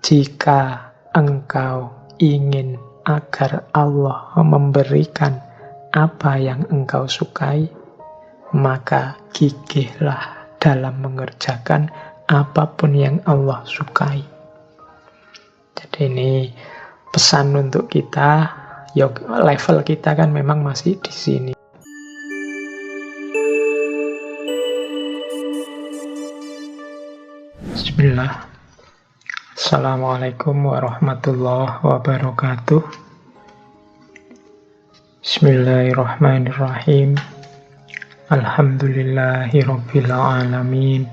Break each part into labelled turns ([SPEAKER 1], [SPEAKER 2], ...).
[SPEAKER 1] Jika engkau ingin agar Allah memberikan apa yang engkau sukai, maka gigihlah dalam mengerjakan apapun yang Allah sukai. Jadi ini pesan untuk kita, ya level kita kan memang masih di sini. Bismillah. Assalamualaikum warahmatullahi wabarakatuh. Bismillahirrahmanirrahim. Alhamdulillahirabbil alamin.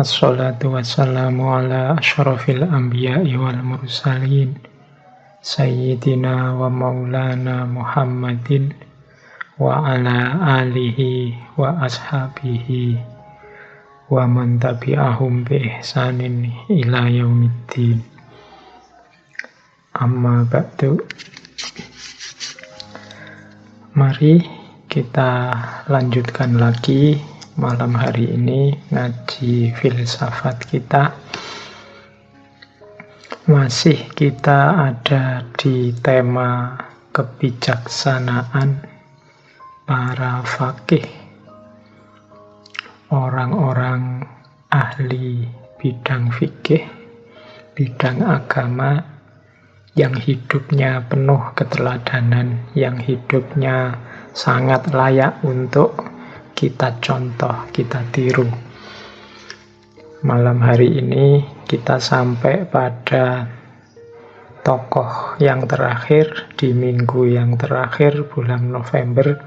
[SPEAKER 1] Assalatu wassalamu ala asyrafil anbiya'i wal mursalin. Sayyidina wa maulana Muhammadin wa ala alihi wa ashabihi wa man tabi'ahum bi ihsanin ila yaumiddin. Amma ba'du. Mari kita lanjutkan lagi malam hari ini ngaji filsafat kita. Masih kita ada di tema kebijaksanaan para faqih, orang-orang ahli bidang fikih, bidang agama, yang hidupnya penuh keteladanan, yang hidupnya sangat layak untuk kita contoh, kita tiru. Malam hari ini kita sampai pada tokoh yang terakhir di minggu yang terakhir bulan November,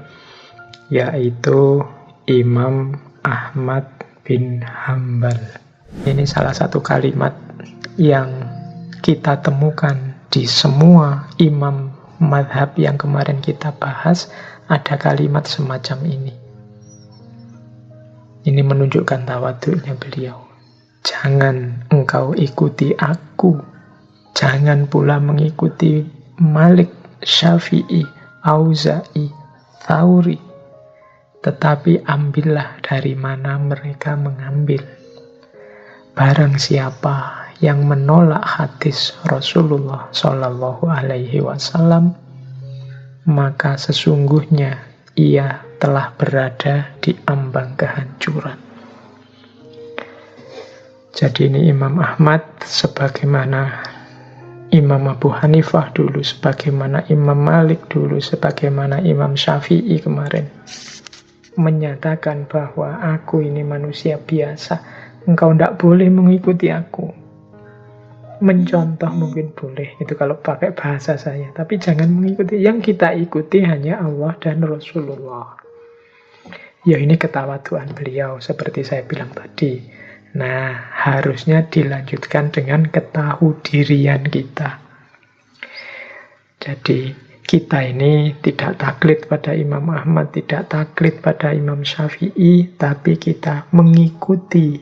[SPEAKER 1] yaitu Imam Ahmad bin Hambal. Ini salah satu kalimat yang kita temukan di semua imam madhab yang kemarin kita bahas. Ada kalimat semacam ini. Ini menunjukkan tawadhu'nya beliau. Jangan engkau ikuti aku, jangan pula mengikuti Malik, Syafi'i, Auza'i, Tsauri, tetapi ambillah dari mana mereka mengambil. Barang siapa yang menolak hadis Rasulullah Shallallahu Alaihi Wasallam, maka sesungguhnya ia telah berada di ambang kehancuran. Jadi ini Imam Ahmad, sebagaimana Imam Abu Hanifah dulu, sebagaimana Imam Malik dulu, sebagaimana Imam Syafi'i kemarin, menyatakan bahwa aku ini manusia biasa, engkau tidak boleh mengikuti aku. Mencontoh mungkin boleh, itu kalau pakai bahasa saya, tapi jangan mengikuti. Yang kita ikuti hanya Allah dan Rasulullah. Ya ini ketawaduan beliau, seperti saya bilang tadi. Nah, harusnya dilanjutkan dengan ketahudirian kita. Jadi kita ini tidak taklid pada Imam Ahmad, tidak taklid pada Imam Syafi'i, tapi kita mengikuti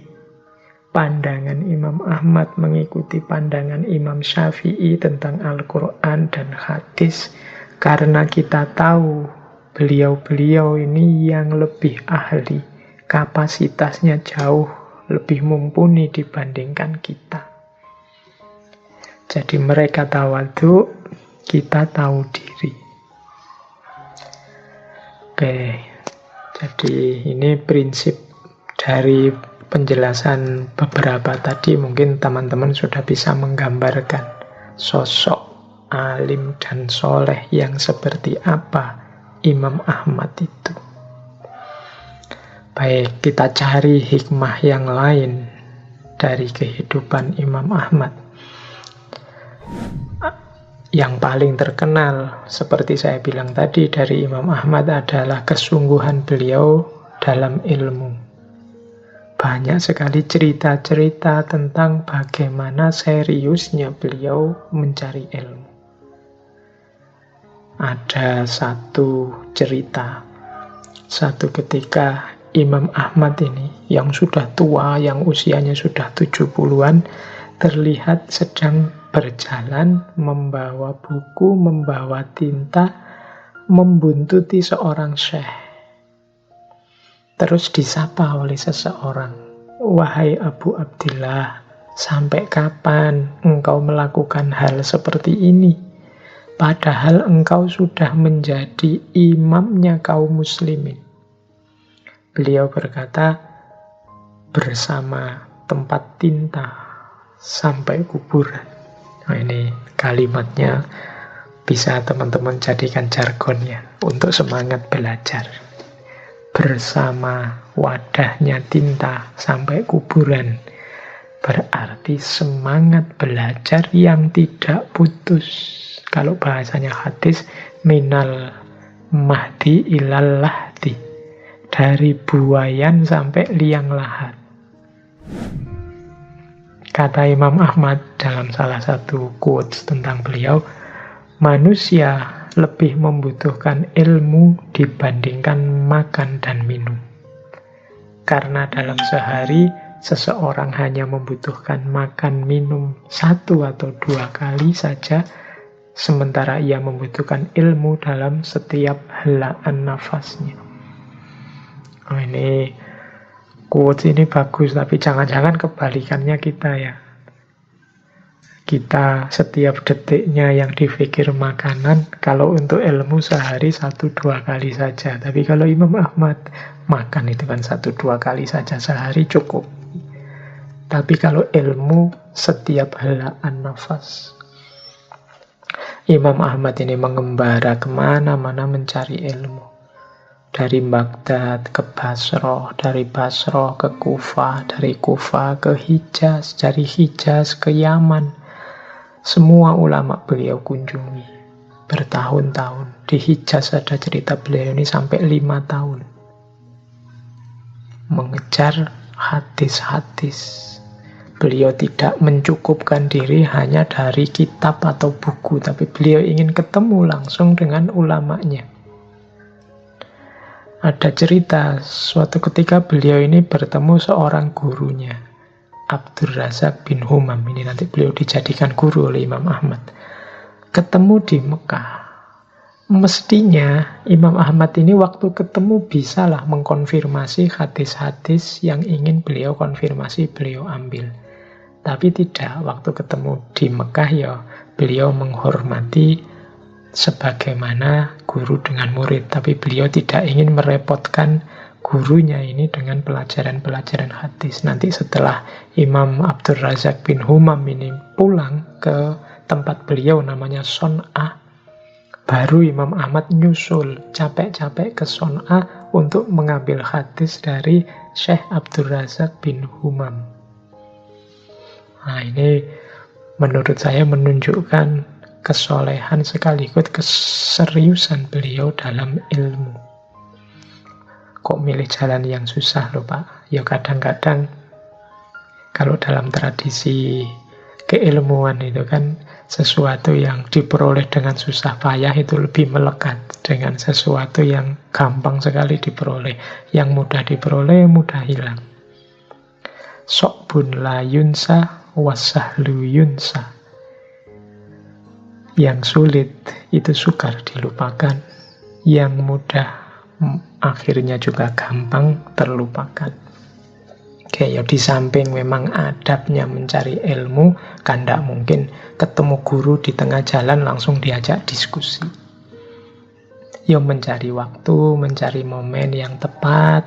[SPEAKER 1] pandangan Imam Ahmad, mengikuti pandangan Imam Syafi'i tentang Al-Quran dan hadis, karena kita tahu beliau-beliau ini yang lebih ahli, kapasitasnya jauh lebih mumpuni dibandingkan kita. Jadi mereka tawadhu, kita tahu diri. Oke, jadi ini prinsip dari penjelasan beberapa tadi. Mungkin teman-teman sudah bisa menggambarkan sosok alim dan soleh yang seperti apa Imam Ahmad itu. Baik, kita cari hikmah yang lain dari kehidupan Imam Ahmad. Yang paling terkenal, seperti saya bilang tadi, dari Imam Ahmad adalah kesungguhan beliau dalam ilmu. Banyak sekali cerita-cerita tentang bagaimana seriusnya beliau mencari ilmu. Ada satu cerita, satu ketika Imam Ahmad ini yang sudah tua, yang usianya sudah 70-an, terlihat sedang berjalan membawa buku, membawa tinta, membuntuti seorang syekh. Terus disapa oleh seseorang, "Wahai Abu Abdillah, Sampai kapan engkau melakukan hal seperti ini? Padahal engkau sudah menjadi imamnya kaum muslimin. Beliau berkata, bersama tempat tinta sampai kuburan. Nah, ini kalimatnya bisa teman-teman jadikan jargonnya untuk semangat belajar. Bersama wadahnya tinta sampai kuburan. Berarti semangat belajar yang tidak putus. Kalau bahasanya hadis, minal mahdi ilal lahdi. Dari buayan sampai liang lahat. Kata Imam Ahmad dalam salah satu quotes tentang beliau, manusia lebih membutuhkan ilmu dibandingkan makan dan minum. Karena dalam sehari, seseorang hanya membutuhkan makan minum 1 atau 2 kali saja, sementara ia membutuhkan ilmu dalam setiap helaan nafasnya. Oh, ini quotes ini bagus, tapi jangan-jangan kebalikannya kita ya. Kita setiap detiknya yang dipikir makanan, kalau untuk ilmu sehari 1-2 kali saja. Tapi kalau Imam Ahmad, makan itu kan 1-2 kali saja sehari cukup. Tapi kalau ilmu setiap helaan nafas. Imam Ahmad ini mengembara kemana-mana mencari ilmu. Dari Baghdad ke Basrah, dari Basrah ke Kufah, dari Kufah ke Hijaz, dari Hijaz ke Yaman. Semua ulama beliau kunjungi bertahun-tahun. Di Hijaz ada cerita beliau ini sampai 5 tahun. Mengejar hadis-hadis. Beliau tidak mencukupkan diri hanya dari kitab atau buku, tapi beliau ingin ketemu langsung dengan ulamanya. Ada cerita, suatu ketika beliau ini bertemu seorang gurunya, Abdur Razak bin Humam. Ini nanti beliau dijadikan guru oleh Imam Ahmad. Ketemu di Mekah. Mestinya Imam Ahmad ini waktu ketemu bisalah mengkonfirmasi hadis-hadis yang ingin beliau konfirmasi, beliau ambil. Tapi tidak, waktu ketemu di Mekah ya beliau menghormati sebagaimana guru dengan murid. Tapi beliau tidak ingin merepotkan gurunya ini dengan pelajaran-pelajaran hadis. Nanti setelah Imam Abdur Razak bin Humam ini pulang ke tempat beliau namanya Son'ah, baru Imam Ahmad nyusul capek-capek ke Son'ah untuk mengambil hadis dari Syekh Abdur Razak bin Humam. Nah, ini menurut saya menunjukkan kesolehan sekaligus keseriusan beliau dalam ilmu. Kok milih jalan yang susah loh Pak? Ya kadang-kadang kalau dalam tradisi keilmuan itu kan sesuatu yang diperoleh dengan susah payah itu lebih melekat dengan sesuatu yang gampang sekali diperoleh. Yang mudah diperoleh, mudah hilang. Sokbun la yunsa wasahlu yunsa. Yang sulit itu sukar dilupakan. Yang mudah akhirnya juga gampang terlupakan. Oke, ya di samping memang adabnya mencari ilmu, kan tidak mungkin ketemu guru di tengah jalan langsung diajak diskusi. Ya mencari waktu, mencari momen yang tepat,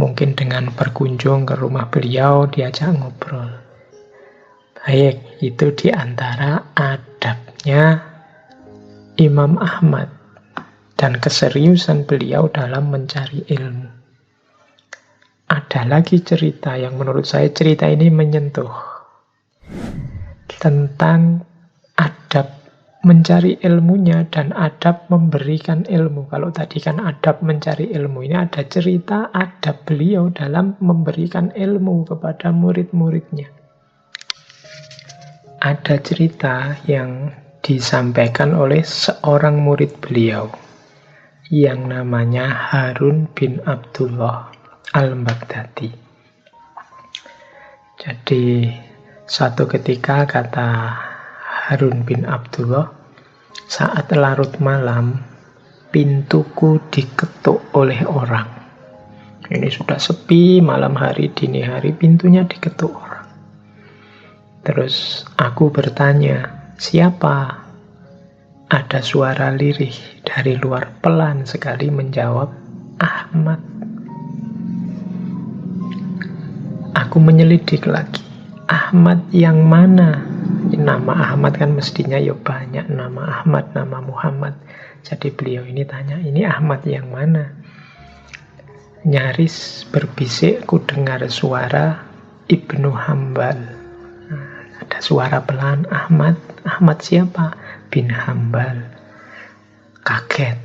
[SPEAKER 1] mungkin dengan berkunjung ke rumah beliau, diajak ngobrol. Baik, itu di antara adabnya Imam Ahmad dan keseriusan beliau dalam mencari ilmu. Ada lagi cerita yang menurut saya cerita ini menyentuh tentang adab mencari ilmunya dan adab memberikan ilmu. Kalau tadi kan adab mencari ilmu, ini ada cerita adab beliau dalam memberikan ilmu kepada murid-muridnya. Ada cerita yang disampaikan oleh seorang murid beliau yang namanya Harun bin Abdullah al-Baghdadi. Jadi suatu ketika kata Harun bin Abdullah, saat larut malam pintuku diketuk oleh orang. Ini sudah sepi malam hari, dini hari, pintunya diketuk orang. Terus aku bertanya, siapa? Ada suara lirih dari luar pelan sekali menjawab, Ahmad. Aku menyelidik lagi, Ahmad yang mana? Nama Ahmad kan mestinya ya banyak, nama Ahmad, nama Muhammad. Jadi beliau ini tanya, ini Ahmad yang mana? Nyaris berbisik ku dengar suara Ibnu Hambal. Ada suara pelan, Ahmad. Ahmad siapa? Bin Hambal. Kaget.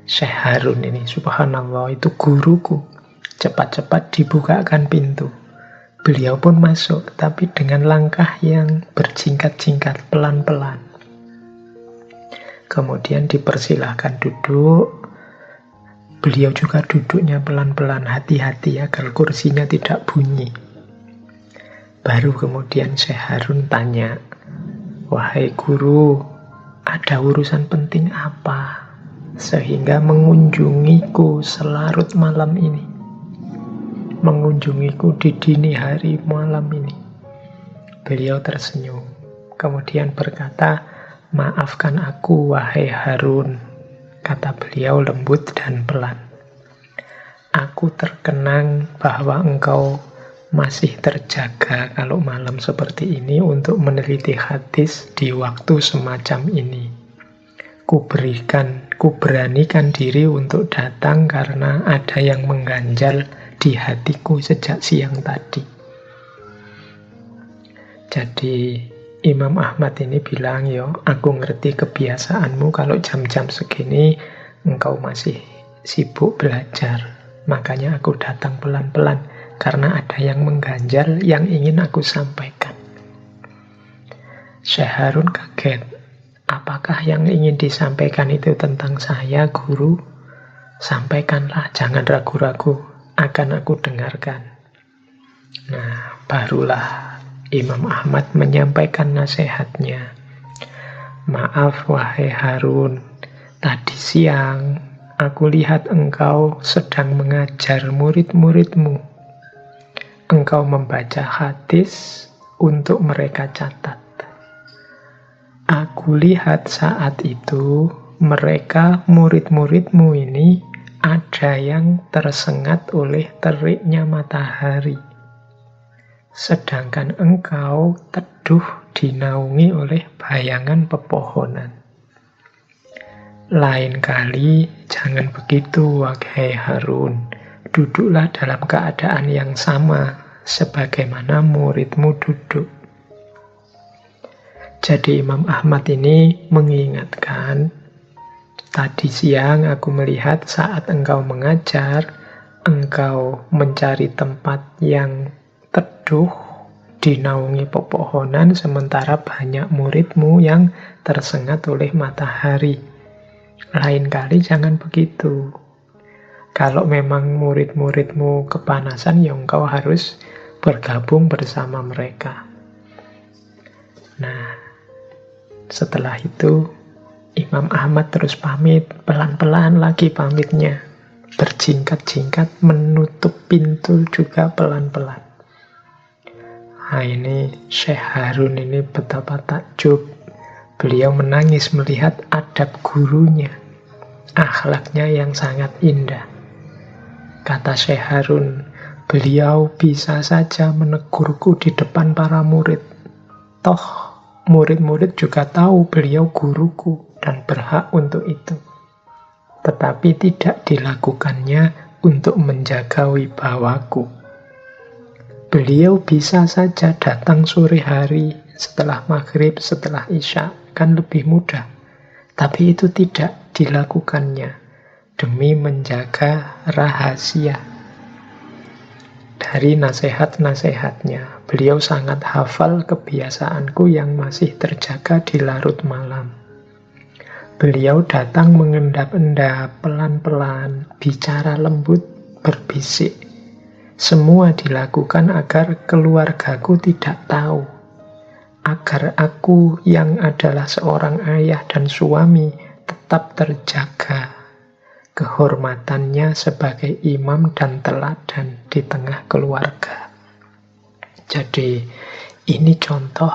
[SPEAKER 1] Syekh Harun ini, subhanallah, itu guruku. Cepat-cepat dibukakan pintu. Beliau pun masuk, tapi dengan langkah yang berjingkat-jingkat, pelan-pelan. Kemudian dipersilahkan duduk. Beliau juga duduknya pelan-pelan, hati-hati agar kursinya tidak bunyi. Baru kemudian Syekh Harun tanya, wahai guru, ada urusan penting apa sehingga mengunjungiku selarut malam ini? Mengunjungiku di dini hari malam ini. Beliau tersenyum. Kemudian berkata, maafkan aku wahai Harun. Kata beliau lembut dan pelan. Aku terkenang bahwa engkau masih terjaga kalau malam seperti ini untuk meneliti hadis di waktu semacam ini. Kuberanikan diri untuk datang karena ada yang mengganjal di hatiku sejak siang tadi. Jadi Imam Ahmad ini bilang, yo, aku ngerti kebiasaanmu kalau jam-jam segini engkau masih sibuk belajar. Makanya aku datang pelan-pelan karena ada yang mengganjal yang ingin aku sampaikan. Syekh Harun kaget. Apakah yang ingin disampaikan itu tentang saya, guru? Sampaikanlah, jangan ragu-ragu. Akan aku dengarkan. Nah, barulah Imam Ahmad menyampaikan nasihatnya. Maaf wahai Harun, tadi siang aku lihat engkau sedang mengajar murid-muridmu. Engkau membaca hadis untuk mereka catat. Aku lihat saat itu mereka murid-muridmu ini ada yang tersengat oleh teriknya matahari. Sedangkan engkau teduh dinaungi oleh bayangan pepohonan. Lain kali jangan begitu wahai Harun. Duduklah dalam keadaan yang sama sebagaimana muridmu duduk. Jadi Imam Ahmad ini mengingatkan, tadi siang aku melihat saat engkau mengajar, engkau mencari tempat yang teduh, dinaungi pepohonan, sementara banyak muridmu yang tersengat oleh matahari. Lain kali jangan begitu. Kalau memang murid-muridmu kepanasan, ya engkau harus bergabung bersama mereka. Nah, setelah itu Imam Ahmad terus pamit, pelan-pelan lagi pamitnya. Berjingkat-jingkat menutup pintu juga pelan-pelan. Nah ini Syekh Harun ini betapa takjub. Beliau menangis melihat adab gurunya. Akhlaknya yang sangat indah. Kata Syekh Harun, beliau bisa saja menegurku di depan para murid. Toh murid-murid juga tahu beliau guruku dan berhak untuk itu. Tetapi tidak dilakukannya untuk menjaga wibawaku. Beliau bisa saja datang sore hari, setelah maghrib, setelah isya, kan lebih mudah. Tapi itu tidak dilakukannya demi menjaga rahasia. Dari nasihat-nasihatnya, beliau sangat hafal kebiasaanku yang masih terjaga di larut malam. Beliau datang mengendap-endap, pelan-pelan, bicara lembut, berbisik. Semua dilakukan agar keluargaku tidak tahu. Agar aku yang adalah seorang ayah dan suami tetap terjaga kehormatannya sebagai imam dan teladan di tengah keluarga. Jadi Ini contoh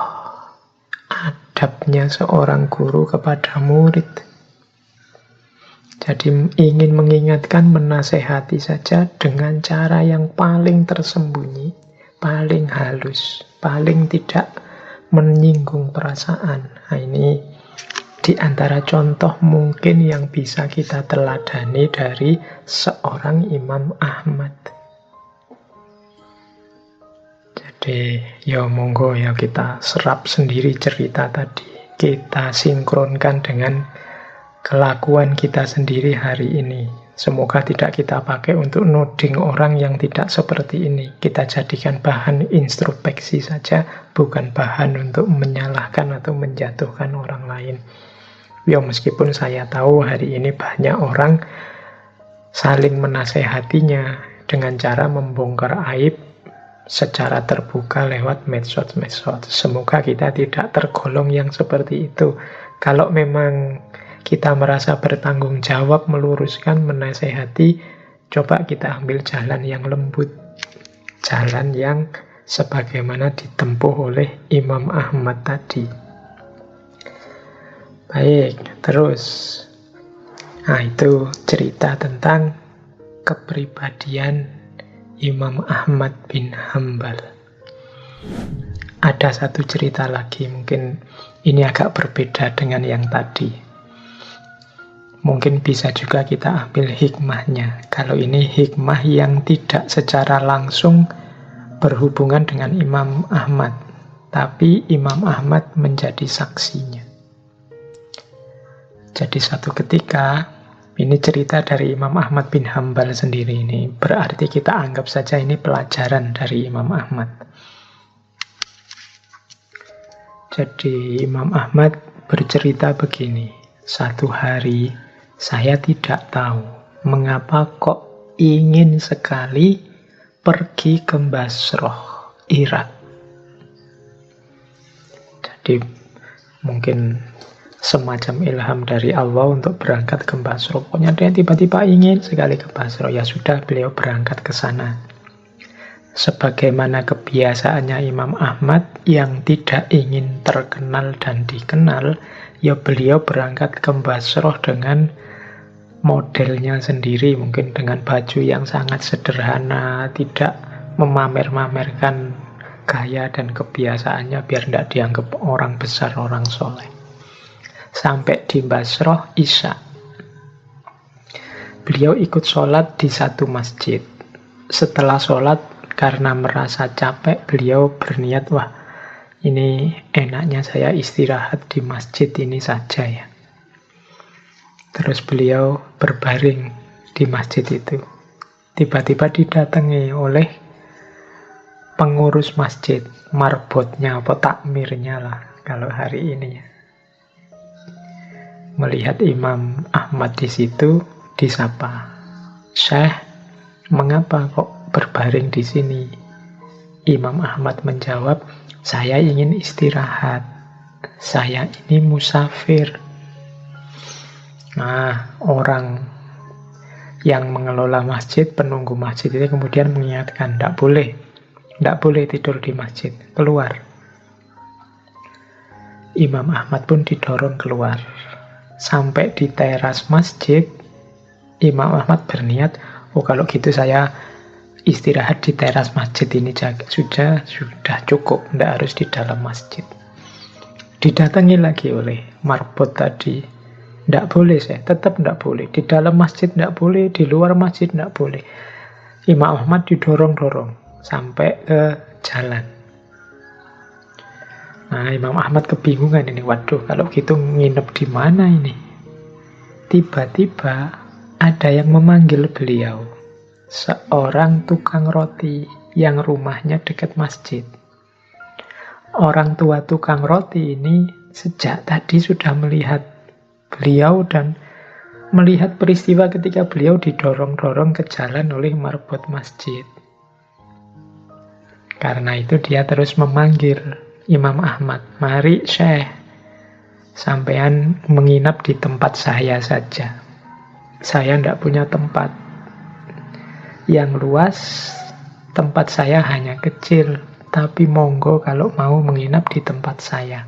[SPEAKER 1] adabnya seorang guru kepada murid. Jadi ingin mengingatkan, menasehati saja dengan cara yang paling tersembunyi, paling halus, paling tidak menyinggung perasaan. Nah, ini di antara contoh mungkin yang bisa kita teladani dari seorang Imam Ahmad. Jadi ya monggo ya kita serap sendiri cerita tadi. Kita sinkronkan dengan kelakuan kita sendiri hari ini. Semoga tidak kita pakai untuk nuding orang yang tidak seperti ini. Kita jadikan bahan introspeksi saja, bukan bahan untuk menyalahkan atau menjatuhkan orang lain. Ya meskipun saya tahu hari ini banyak orang saling menasehatinya dengan cara membongkar aib secara terbuka lewat medsos-medsos. Semoga kita tidak tergolong yang seperti itu. Kalau memang kita merasa bertanggung jawab meluruskan, menasehati, coba kita ambil jalan yang lembut, jalan yang sebagaimana ditempuh oleh Imam Ahmad tadi. Baik, terus itu cerita tentang kepribadian Imam Ahmad bin Hambal. Ada satu cerita lagi, mungkin ini agak berbeda dengan yang tadi. Mungkin bisa juga kita ambil hikmahnya. Kalau ini hikmah yang tidak secara langsung berhubungan dengan Imam Ahmad, tapi Imam Ahmad menjadi saksinya. Jadi satu ketika, ini cerita dari Imam Ahmad bin Hambal sendiri ini, berarti kita anggap saja ini pelajaran dari Imam Ahmad. Jadi Imam Ahmad bercerita begini, satu hari saya tidak tahu mengapa kok ingin sekali pergi ke Basrah, Irak. Jadi mungkin semacam ilham dari Allah untuk berangkat ke Basrah. Pokoknya dia tiba-tiba ingin sekali ke Basrah. Ya sudah, beliau berangkat ke sana. Sebagaimana kebiasaannya Imam Ahmad yang tidak ingin terkenal dan dikenal, ya beliau berangkat ke Basrah dengan modelnya sendiri, mungkin dengan baju yang sangat sederhana, tidak memamer-mamerkan gaya dan kebiasaannya biar tidak dianggap orang besar, orang soleh. Sampai di Basrah Isya, beliau ikut sholat di satu masjid. Setelah sholat, karena merasa capek, beliau berniat, wah ini enaknya saya istirahat di masjid ini saja ya. Terus beliau berbaring di masjid itu. Tiba-tiba didatangi oleh pengurus masjid, marbotnya atau takmirnya lah kalau hari ini. Melihat Imam Ahmad di situ, disapa, "Syekh, mengapa kok berbaring di sini?" Imam Ahmad menjawab, "Saya ingin istirahat. Saya ini musafir." Nah, orang yang mengelola masjid, penunggu masjid itu kemudian mengingatkan, tidak boleh tidur di masjid, keluar. Imam Ahmad pun didorong keluar. Sampai di teras masjid, Imam Ahmad berniat, oh kalau gitu saya istirahat di teras masjid ini sudah cukup, tidak harus di dalam masjid. Didatangi lagi oleh marbot tadi. Tidak boleh, saya tetap tidak boleh. Di dalam masjid tidak boleh, di luar masjid tidak boleh. Imam Ahmad didorong-dorong sampai ke jalan. Nah, Imam Ahmad kebingungan ini. Waduh, kalau gitu nginep di mana ini? Tiba-tiba ada yang memanggil beliau. Seorang tukang roti yang rumahnya dekat masjid. Orang tua tukang roti ini sejak tadi sudah melihat beliau dan melihat peristiwa ketika beliau didorong-dorong ke jalan oleh marbot masjid. Karena itu dia terus memanggil Imam Ahmad, "Mari Syekh, sampean menginap di tempat saya saja. Saya tidak punya tempat yang luas, tempat saya hanya kecil. tapi monggo kalau mau menginap di tempat saya.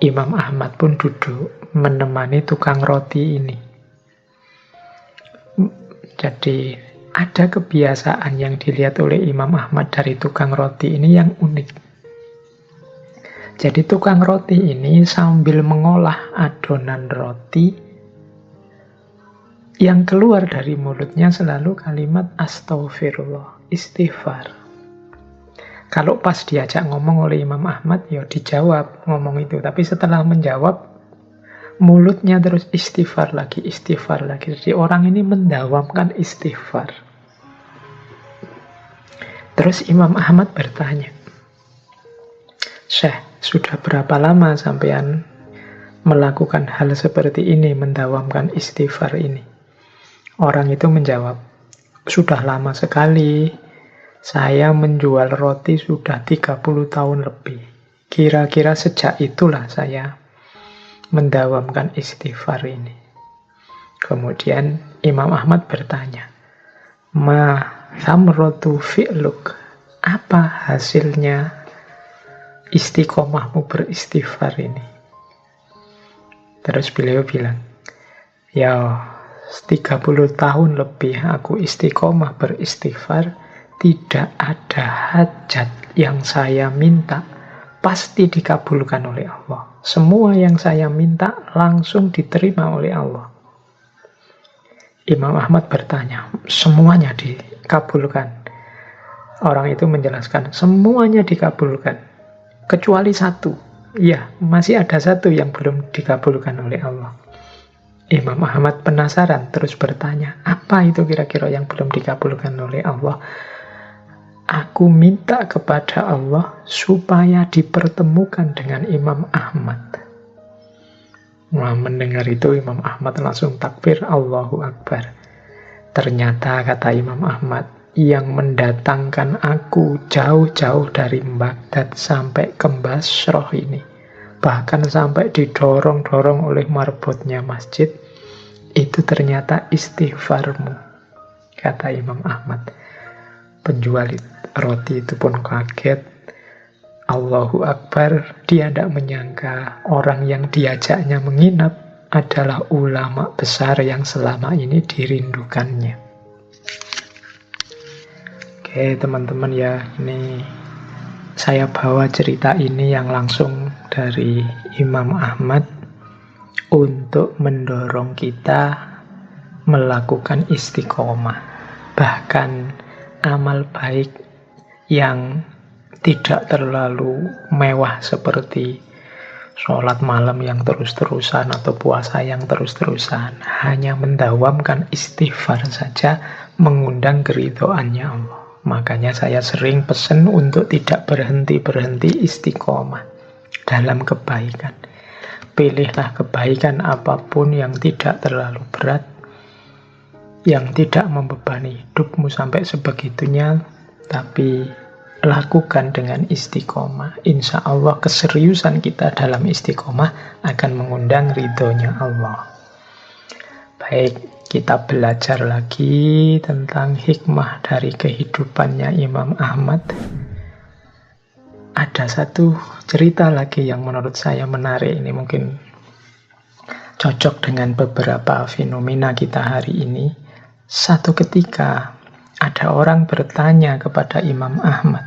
[SPEAKER 1] Imam Ahmad pun duduk menemani tukang roti ini. Jadi ada kebiasaan yang dilihat oleh Imam Ahmad dari tukang roti ini yang unik. Jadi tukang roti ini sambil mengolah adonan roti, yang keluar dari mulutnya selalu kalimat astagfirullah, istighfar. Kalau pas diajak ngomong oleh Imam Ahmad, ya dijawab ngomong itu. Tapi setelah menjawab, mulutnya terus istighfar lagi, istighfar lagi. Jadi orang ini mendawamkan istighfar. Terus Imam Ahmad bertanya, Syekh, sudah berapa lama sampean melakukan hal seperti ini, mendawamkan istighfar ini? Orang itu menjawab, sudah lama sekali, saya menjual roti sudah 30 tahun lebih. Kira-kira sejak itulah saya mendawamkan istighfar ini. Kemudian Imam Ahmad bertanya, Ma thamratu fi'luk, apa hasilnya istiqomahmu beristighfar ini? Terus beliau bilang, ya 30 tahun lebih aku istiqomah beristighfar, tidak ada hajat yang saya minta pasti dikabulkan oleh Allah. Semua yang saya minta langsung diterima oleh Allah. Imam Ahmad bertanya, semuanya dikabulkan? Orang itu menjelaskan, semuanya dikabulkan, kecuali satu. Ya, masih ada satu yang belum dikabulkan oleh Allah. Imam Ahmad penasaran, terus bertanya, apa itu kira-kira yang belum dikabulkan oleh Allah? Aku minta kepada Allah supaya dipertemukan dengan Imam Ahmad. Nah, mendengar itu Imam Ahmad langsung takbir, Allahu Akbar. Ternyata, kata Imam Ahmad, yang mendatangkan aku jauh-jauh dari Baghdad sampai ke Basrah ini, bahkan sampai didorong-dorong oleh marbotnya masjid, itu ternyata istighfarmu, kata Imam Ahmad. Penjual roti itu pun kaget. Allahu Akbar, dia tidak menyangka orang yang diajaknya menginap adalah ulama besar yang selama ini dirindukannya. Oke teman-teman ya, ini saya bawa cerita ini yang langsung dari Imam Ahmad untuk mendorong kita melakukan istiqomah. Bahkan amal baik yang tidak terlalu mewah seperti sholat malam yang terus-terusan atau puasa yang terus-terusan, hanya mendawamkan istighfar saja mengundang keridhoannya Allah. Makanya saya sering pesan untuk tidak berhenti-berhenti istiqomah dalam kebaikan. Pilihlah kebaikan apapun yang tidak terlalu berat, yang tidak membebani hidupmu sampai sebegitunya, tapi lakukan dengan istiqomah. Insya Allah keseriusan kita dalam istiqomah akan mengundang ridhonya Allah. Baik, kita belajar lagi tentang hikmah dari kehidupannya Imam Ahmad. Ada satu cerita lagi yang menurut saya menarik. Ini mungkin cocok dengan beberapa fenomena kita hari ini. Satu ketika ada orang bertanya kepada Imam Ahmad.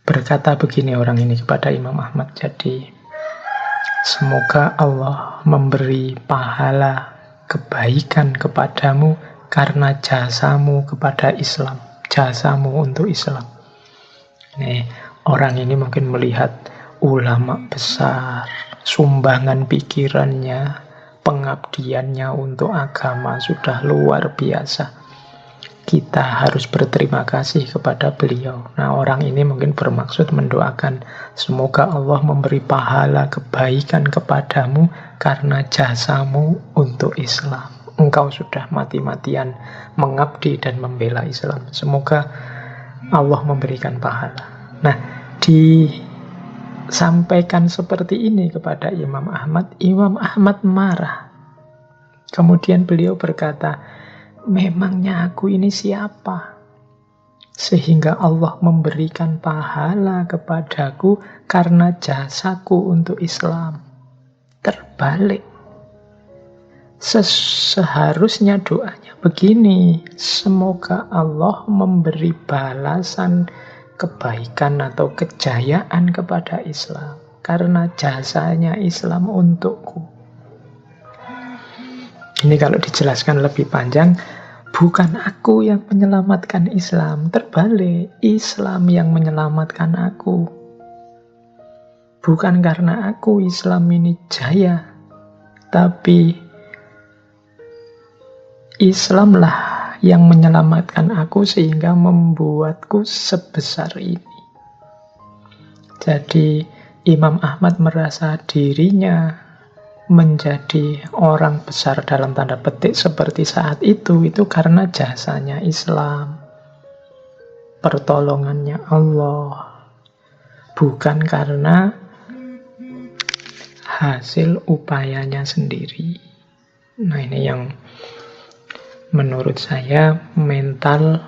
[SPEAKER 1] Berkata begini orang ini kepada Imam Ahmad, jadi semoga Allah memberi pahala kebaikan kepadamu karena jasamu kepada Islam, jasamu untuk Islam. Nih, orang ini mungkin melihat ulama besar, sumbangan pikirannya, pengabdiannya untuk agama sudah luar biasa. Kita harus berterima kasih kepada beliau. Nah, orang ini mungkin bermaksud mendoakan, semoga Allah memberi pahala kebaikan kepadamu karena jasamu untuk Islam. Engkau sudah mati-matian mengabdi dan membela Islam. Semoga Allah memberikan pahala. Nah, disampaikan seperti ini kepada Imam Ahmad. Imam Ahmad marah. Kemudian beliau berkata, memangnya aku ini siapa? sehingga Allah memberikan pahala kepadaku karena jasaku untuk Islam. Terbalik. Seharusnya doanya begini, semoga Allah memberi balasan kebaikan atau kejayaan kepada Islam karena jasanya Islam untukku. Ini kalau dijelaskan lebih panjang, bukan aku yang menyelamatkan Islam, terbalik, Islam yang menyelamatkan aku. Bukan karena aku Islam ini jaya, tapi Islamlah yang menyelamatkan aku sehingga membuatku sebesar ini. Jadi Imam Ahmad merasa dirinya menjadi orang besar dalam tanda petik seperti saat itu karena jasanya Islam, pertolongannya Allah, bukan karena hasil upayanya sendiri. Nah, ini yang menurut saya mental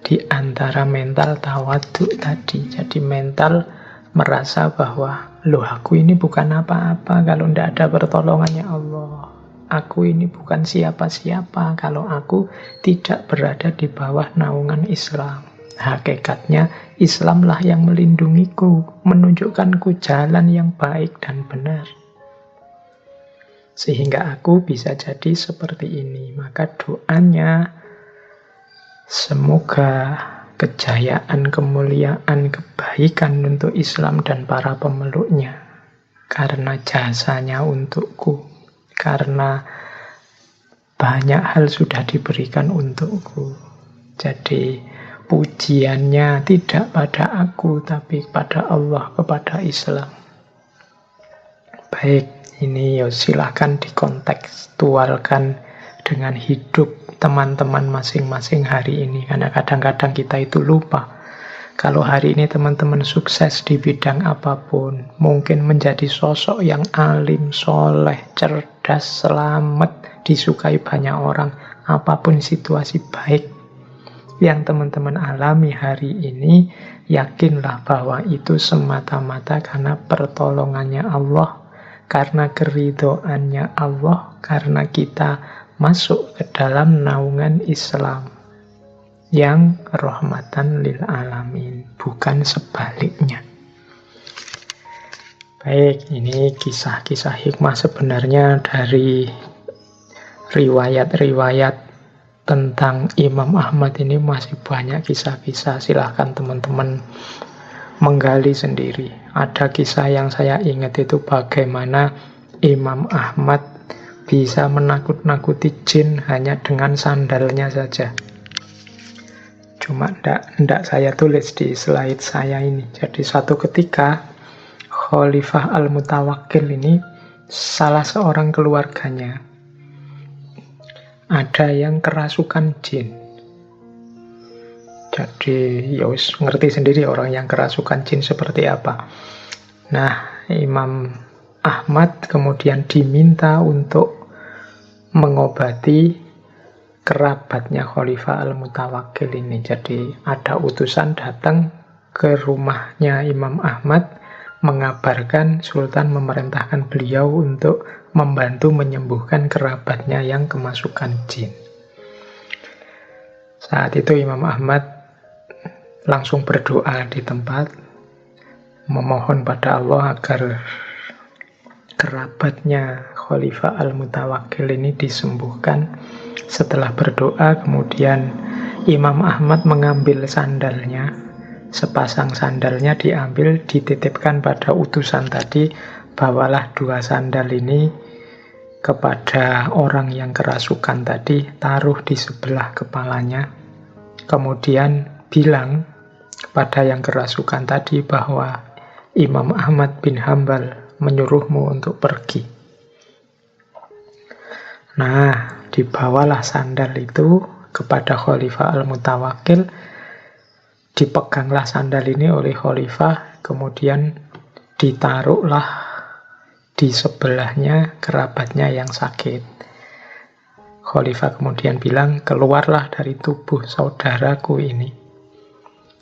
[SPEAKER 1] di antara mental tawadhu tadi. Jadi mental merasa bahwa loh, aku ini bukan apa-apa kalau tidak ada pertolongannya Allah. Aku ini bukan siapa-siapa kalau aku tidak berada di bawah naungan Islam. Hakikatnya Islamlah yang melindungiku, menunjukkanku jalan yang baik dan benar, sehingga aku bisa jadi seperti ini. Maka doanya, semoga kejayaan, kemuliaan, kebaikan untuk Islam dan para pemeluknya, karena jasanya untukku, karena banyak hal sudah diberikan untukku. Jadi pujiannya tidak pada aku, tapi pada Allah, kepada Islam. Baik, ini silahkan dikontekstualkan dengan hidup teman-teman masing-masing hari ini. Karena kadang-kadang kita itu lupa. Kalau hari ini teman-teman sukses di bidang apapun, mungkin menjadi sosok yang alim, soleh, cerdas, selamat, disukai banyak orang, apapun situasi baik yang teman-teman alami hari ini, yakinlah bahwa itu semata-mata karena pertolongannya Allah, karena keridhoannya Allah, karena kita masuk ke dalam naungan Islam yang rahmatan lil alamin, bukan sebaliknya. Baik, ini kisah-kisah hikmah sebenarnya dari riwayat-riwayat tentang Imam Ahmad ini masih banyak kisah-kisah. Silahkan teman-teman menggali sendiri. Ada kisah yang saya ingat itu bagaimana Imam Ahmad bisa menakut-nakuti jin hanya dengan sandalnya saja. Cuma ndak saya tulis di slide saya ini. Jadi suatu ketika Khalifah Al-Mutawakkil ini, salah seorang keluarganya ada yang kerasukan jin. Jadi ya wis ngerti sendiri orang yang kerasukan jin seperti apa. Nah, Imam Ahmad kemudian diminta untuk mengobati kerabatnya Khalifah Al-Mutawakkil ini. Jadi ada utusan datang ke rumahnya Imam Ahmad mengabarkan Sultan memerintahkan beliau untuk membantu menyembuhkan kerabatnya yang kemasukan jin. Saat itu Imam Ahmad langsung berdoa di tempat, memohon pada Allah agar kerabatnya Khalifah Al-Mutawakkil ini disembuhkan. Setelah berdoa, kemudian Imam Ahmad mengambil sandalnya. Sepasang sandalnya diambil, dititipkan pada utusan tadi, bawalah 2 sandal ini kepada orang yang kerasukan tadi, taruh di sebelah kepalanya. Kemudian bilang kepada yang kerasukan tadi bahwa Imam Ahmad bin Hambal menyuruhmu untuk pergi. Nah, dibawalah sandal itu kepada Khalifah Al-Mutawakkil, dipeganglah sandal ini oleh Khalifah, kemudian ditaruhlah di sebelahnya kerabatnya yang sakit. Khalifah kemudian bilang, keluarlah dari tubuh saudaraku ini.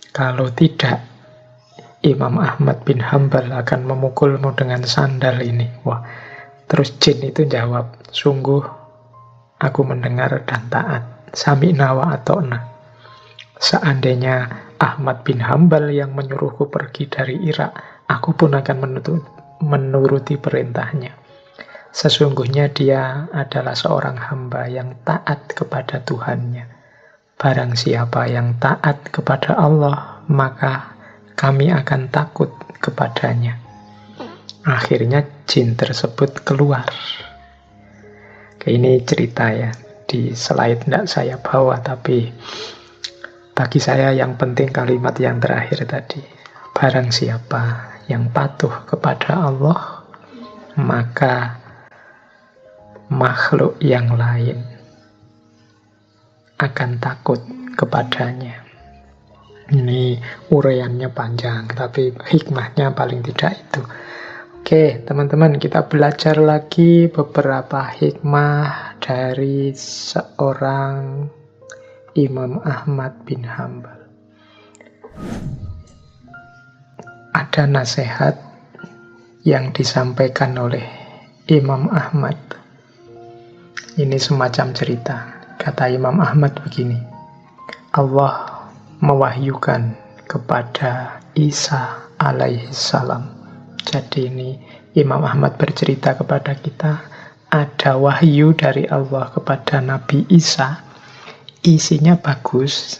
[SPEAKER 1] Kalau tidak, Imam Ahmad bin Hambal akan memukulmu dengan sandal ini. Wah, terus jin itu jawab, sungguh aku mendengar dan taat. Sami'na wa ata'na. Seandainya Ahmad bin Hambal yang menyuruhku pergi dari Irak, aku pun akan menuruti perintahnya. Sesungguhnya dia adalah seorang hamba yang taat kepada Tuhannya. Barang siapa yang taat kepada Allah, maka kami akan takut kepadanya. Akhirnya jin tersebut keluar. Ini cerita ya, di slide tidak saya bawa, tapi bagi saya yang penting kalimat yang terakhir tadi. Barang siapa yang patuh kepada Allah, maka makhluk yang lain akan takut kepadanya. Ini uraiannya panjang, tapi hikmahnya paling tidak itu. Oke, teman-teman, kita belajar lagi beberapa hikmah dari seorang Imam Ahmad bin Hambal. Ada nasihat yang disampaikan oleh Imam Ahmad. Ini semacam cerita. Kata Imam Ahmad begini, Allah mewahyukan kepada Isa alaihissalam. Jadi ini Imam Ahmad bercerita kepada kita, ada wahyu dari Allah kepada Nabi Isa. Isinya bagus,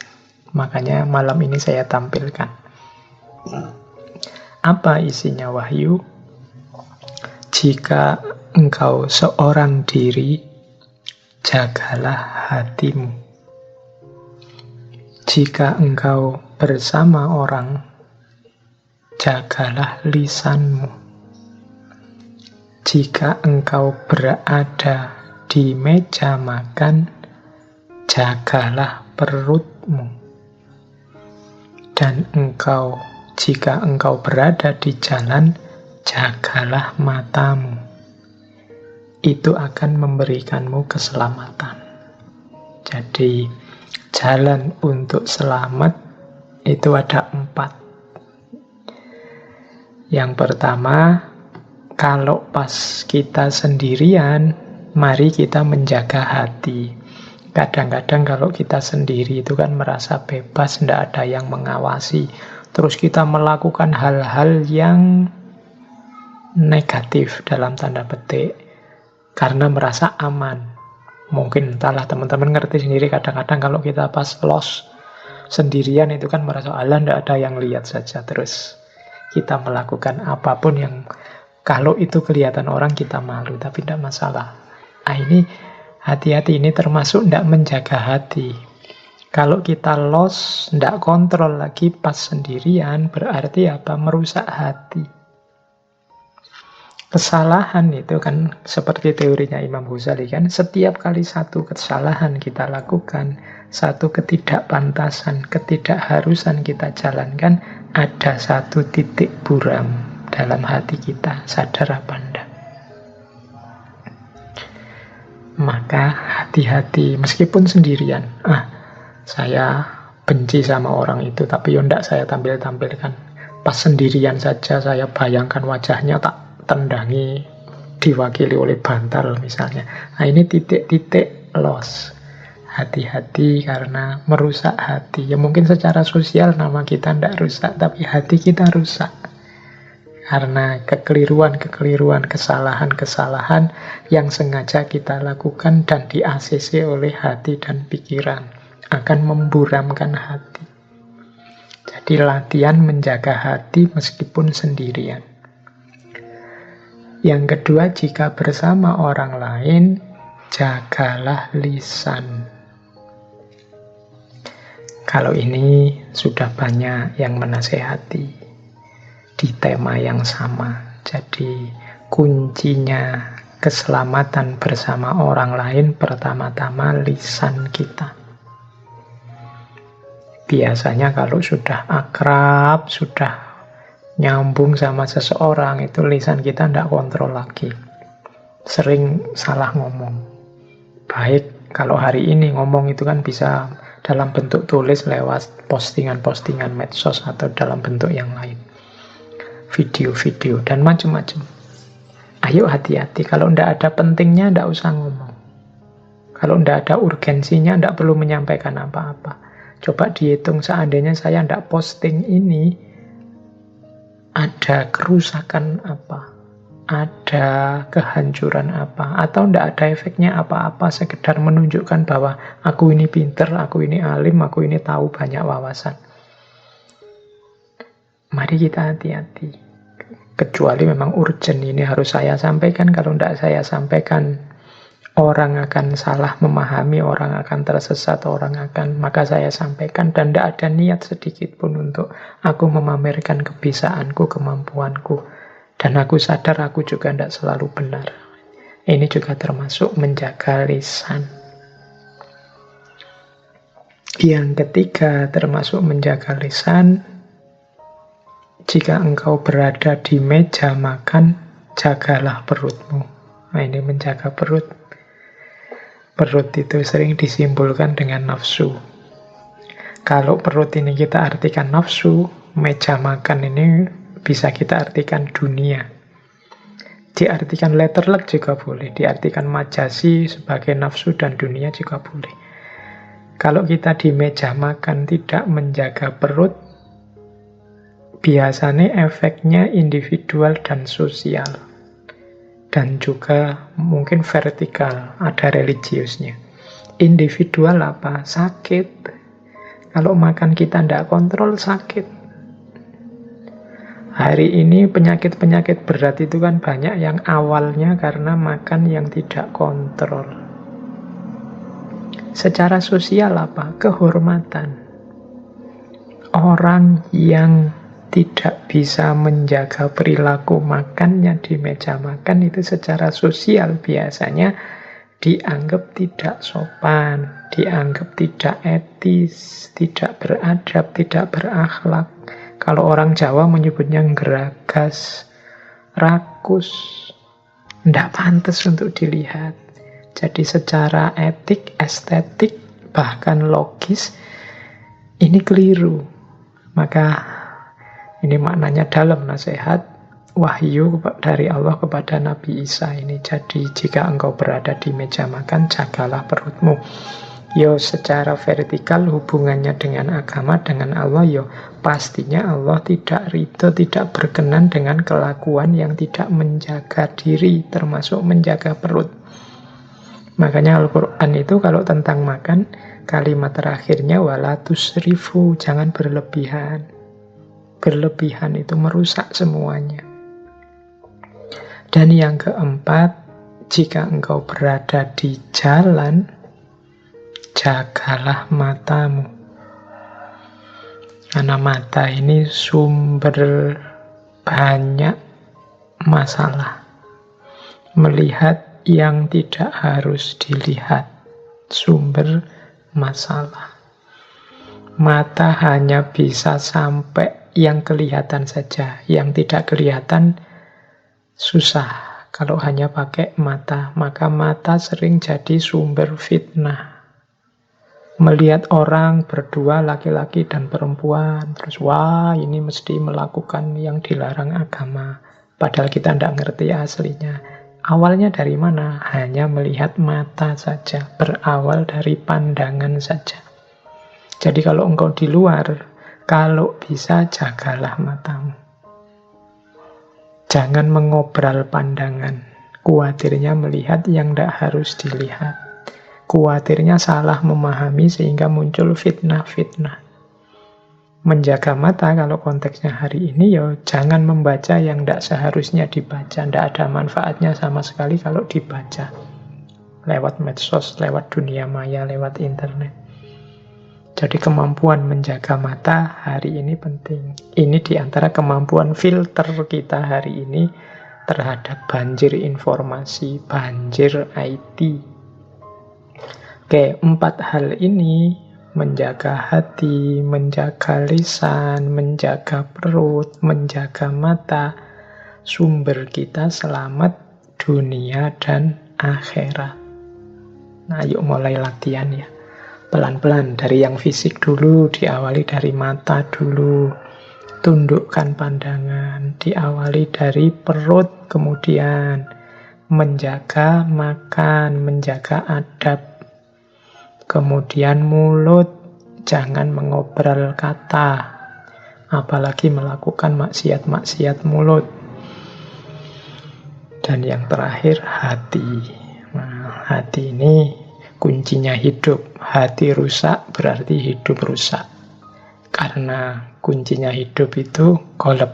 [SPEAKER 1] makanya malam ini saya tampilkan. Apa isinya wahyu? Jika engkau seorang diri, jagalah hatimu. Jika engkau bersama orang, jagalah lisanmu. Jika engkau berada di meja makan, jagalah perutmu. Dan jika engkau berada di jalan, jagalah matamu. Itu akan memberikanmu keselamatan. Jadi, jalan untuk selamat itu ada 4. Yang pertama, kalau pas kita sendirian, mari kita menjaga hati. Kadang-kadang kalau kita sendiri itu kan merasa bebas, tidak ada yang mengawasi. Terus kita melakukan hal-hal yang negatif dalam tanda petik, karena merasa aman. Mungkin entahlah, teman-teman ngerti sendiri, kadang-kadang kalau kita pas los sendirian itu kan merasa, alah tidak ada yang lihat saja. Terus kita melakukan apapun yang kalau itu kelihatan orang kita malu, tapi tidak masalah. Ini hati-hati, ini termasuk tidak menjaga hati. Kalau kita los, tidak kontrol lagi pas sendirian, berarti apa? Merusak hati. Kesalahan itu kan seperti teorinya Imam Ghazali kan, setiap kali satu kesalahan kita lakukan, satu ketidakpantasan, ketidakharusan kita jalankan, ada satu titik buram dalam hati kita, sadar apa enggak? Maka hati-hati, meskipun sendirian. Saya benci sama orang itu, tapi enggak saya tampilkan. Pas sendirian saja saya bayangkan wajahnya, tak tendangi, diwakili oleh bantal misalnya. Ini titik-titik loss. Hati-hati karena merusak hati. Ya mungkin secara sosial nama kita tidak rusak, tapi hati kita rusak. Karena kekeliruan-kekeliruan, kesalahan-kesalahan yang sengaja kita lakukan dan di-ACC oleh hati dan pikiran, akan memburamkan hati. Jadi latihan menjaga hati meskipun sendirian. Yang kedua, jika bersama orang lain, jagalah lisan. Kalau ini sudah banyak yang menasehati di tema yang sama. Jadi kuncinya keselamatan bersama orang lain pertama-tama lisan kita. Biasanya kalau sudah akrab, sudah nyambung sama seseorang, itu lisan kita tidak kontrol lagi. Sering salah ngomong. Baik kalau hari ini ngomong itu kan bisa dalam bentuk tulis lewat postingan-postingan medsos atau dalam bentuk yang lain, video-video dan macam-macam. Ayo hati-hati, kalau ndak ada pentingnya ndak usah ngomong. Kalau ndak ada urgensinya ndak perlu menyampaikan apa-apa. Coba dihitung seandainya saya ndak posting ini, ada kerusakan apa? Ada kehancuran apa? Atau ndak ada efeknya apa-apa, sekedar menunjukkan bahwa aku ini pinter, aku ini alim, aku ini tahu banyak wawasan. Mari kita hati-hati. Kecuali memang urgent, ini harus saya sampaikan. Kalau ndak saya sampaikan, orang akan salah memahami, orang akan tersesat, maka saya sampaikan. Dan ndak ada niat sedikit pun untuk aku memamerkan kebisaanku, kemampuanku. Dan aku sadar aku juga tidak selalu benar. Ini juga termasuk menjaga lisan. Yang ketiga termasuk menjaga lisan, jika engkau berada di meja makan, jagalah perutmu. Nah, ini menjaga perut. Perut itu sering disimbolkan dengan nafsu. Kalau perut ini kita artikan nafsu, meja makan ini bisa kita artikan dunia. Diartikan letterlek juga boleh, diartikan majasi sebagai nafsu dan dunia juga boleh. Kalau kita di meja makan tidak menjaga perut, biasanya efeknya individual dan sosial. Dan juga mungkin vertikal, ada religiusnya. Individual apa? Sakit. Kalau makan kita tidak kontrol, sakit. Hari ini penyakit-penyakit berat itu kan banyak yang awalnya karena makan yang tidak kontrol. Secara sosial apa? Kehormatan. Orang yang tidak bisa menjaga perilaku makannya di meja makan itu secara sosial biasanya dianggap tidak sopan, dianggap tidak etis, tidak beradab, tidak berakhlak. Kalau orang Jawa menyebutnya geragas, rakus, tidak pantas untuk dilihat. Jadi secara etik, estetik, bahkan logis, ini keliru. Maka ini maknanya dalam nasihat wahyu dari Allah kepada Nabi Isa ini. Jadi jika engkau berada di meja makan, jagalah perutmu. Yo secara vertikal hubungannya dengan agama, dengan Allah, yo pastinya Allah tidak ridho, tidak berkenan dengan kelakuan yang tidak menjaga diri, termasuk menjaga perut. Makanya Al-Quran itu kalau tentang makan, kalimat terakhirnya wala tusrifu, jangan berlebihan. Berlebihan itu merusak semuanya. Dan yang keempat, jika engkau berada di jalan, jagalah matamu. Karena mata ini sumber banyak masalah. Melihat yang tidak harus dilihat, sumber masalah. Mata hanya bisa sampai yang kelihatan saja, yang tidak kelihatan susah. Kalau hanya pakai mata, maka mata sering jadi sumber fitnah. Melihat orang berdua, laki-laki dan perempuan, terus wah ini mesti melakukan yang dilarang agama, padahal kita tidak ngerti aslinya. Awalnya dari mana? Hanya melihat mata saja, berawal dari pandangan saja. Jadi kalau engkau di luar, kalau bisa jagalah matamu. Jangan mengobral pandangan, khawatirnya melihat yang tidak harus dilihat. Khawatirnya salah memahami sehingga muncul fitnah-fitnah. Menjaga mata kalau konteksnya hari ini, ya jangan membaca yang tidak seharusnya dibaca. Tidak ada manfaatnya sama sekali kalau dibaca. Lewat medsos, lewat dunia maya, lewat internet. Jadi kemampuan menjaga mata hari ini penting. Ini diantara kemampuan filter kita hari ini terhadap banjir informasi, banjir IT. Oke, 4 hal ini, menjaga hati, menjaga lisan, menjaga perut, menjaga mata, sumber kita selamat dunia dan akhirat. Nah, yuk mulai latihan ya. Pelan-pelan dari yang fisik dulu, diawali dari mata dulu. Tundukkan pandangan, diawali dari perut, kemudian menjaga makan, menjaga adab. Kemudian mulut, jangan mengobrol kata, apalagi melakukan maksiat-maksiat mulut. Dan yang terakhir, hati. Nah, hati ini kuncinya hidup. Hati rusak berarti hidup rusak. Karena kuncinya hidup itu qalb.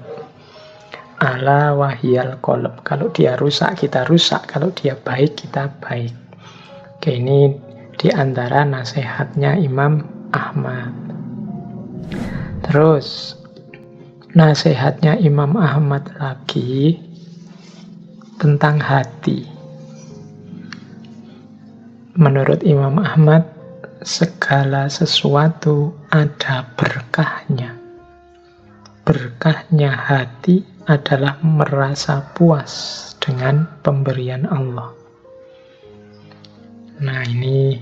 [SPEAKER 1] Ala wahyal qalb. Kalau dia rusak, kita rusak. Kalau dia baik, kita baik. Oke, ini diantara nasihatnya Imam Ahmad. Terus, nasihatnya Imam Ahmad lagi tentang hati. Menurut Imam Ahmad, segala sesuatu ada berkahnya. Berkahnya hati adalah merasa puas dengan pemberian Allah. Nah, ini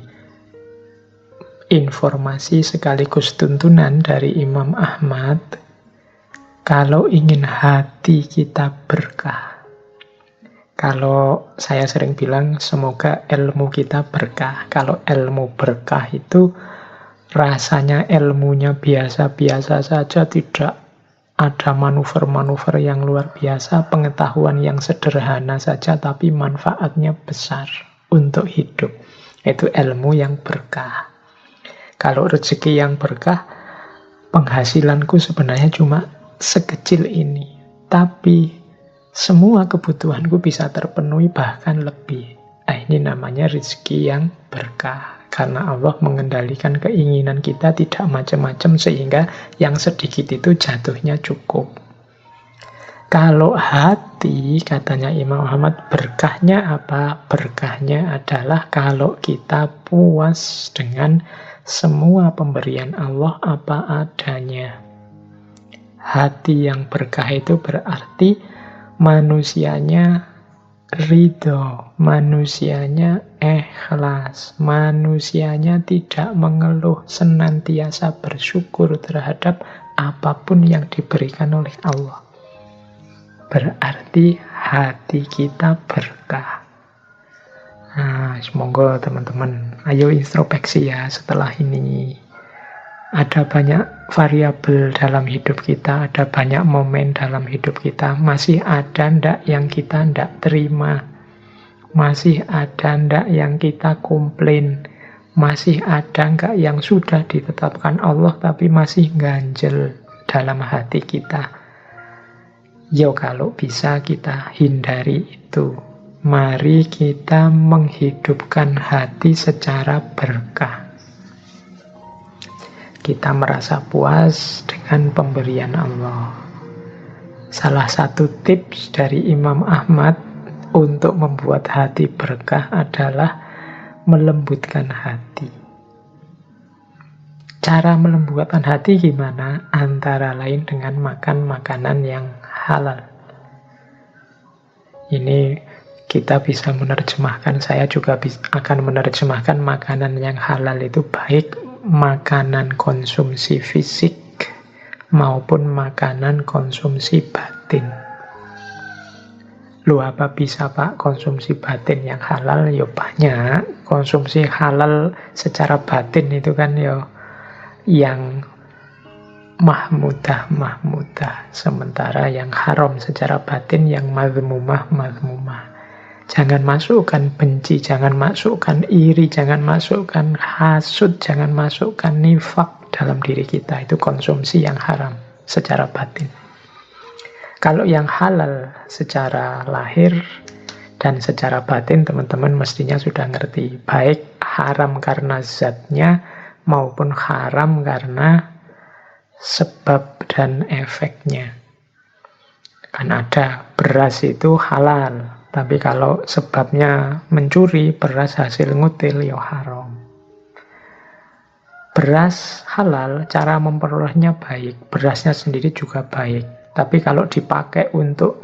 [SPEAKER 1] informasi sekaligus tuntunan dari Imam Ahmad. Kalau ingin hati kita berkah, kalau saya sering bilang semoga ilmu kita berkah. Kalau ilmu berkah itu rasanya ilmunya biasa-biasa saja, tidak ada manuver-manuver yang luar biasa, pengetahuan yang sederhana saja, tapi manfaatnya besar untuk hidup. Itu ilmu yang berkah. Kalau rezeki yang berkah, penghasilanku sebenarnya cuma sekecil ini, tapi semua kebutuhanku bisa terpenuhi bahkan lebih. Ini namanya rezeki yang berkah. Karena Allah mengendalikan keinginan kita tidak macam-macam sehingga yang sedikit itu jatuhnya cukup. Kalau hati, katanya Imam Ahmad, berkahnya apa? Berkahnya adalah kalau kita puas dengan semua pemberian Allah apa adanya. Hati yang berkah itu berarti manusianya ridho, manusianya ikhlas, manusianya tidak mengeluh, senantiasa bersyukur terhadap apapun yang diberikan oleh Allah. Berarti hati kita berkah. Nah, semoga teman-teman, ayo introspeksi ya setelah ini. Ada banyak variabel dalam hidup kita, ada banyak momen dalam hidup kita. Masih ada ndak yang kita ndak terima? Masih ada ndak yang kita komplain? Masih ada nggak yang sudah ditetapkan Allah tapi masih ganjel dalam hati kita? Yo, kalau bisa kita hindari itu. Mari kita menghidupkan hati secara berkah. Kita merasa puas dengan pemberian Allah. Salah satu tips dari Imam Ahmad untuk membuat hati berkah adalah melembutkan hati. Cara melembutkan hati gimana? Antara lain dengan makan makanan yang halal. Ini kita bisa menerjemahkan, saya juga akan menerjemahkan makanan yang halal itu baik makanan konsumsi fisik maupun makanan konsumsi batin. Lu apa bisa Pak konsumsi batin yang halal? Ya banyak. Konsumsi halal secara batin itu kan ya yang mahmudah. Sementara yang haram secara batin yang mazmumah. Jangan masukkan benci, jangan masukkan iri, jangan masukkan hasud, jangan masukkan nifak dalam diri kita. Itu konsumsi yang haram secara batin. Kalau yang halal secara lahir dan secara batin, teman-teman mestinya sudah ngerti. Baik haram karena zatnya maupun haram karena sebab dan efeknya. Kan ada beras itu halal, tapi kalau sebabnya mencuri, beras hasil ngutil, ya haram. Beras halal, cara memperolehnya baik. Berasnya sendiri juga baik. Tapi kalau dipakai untuk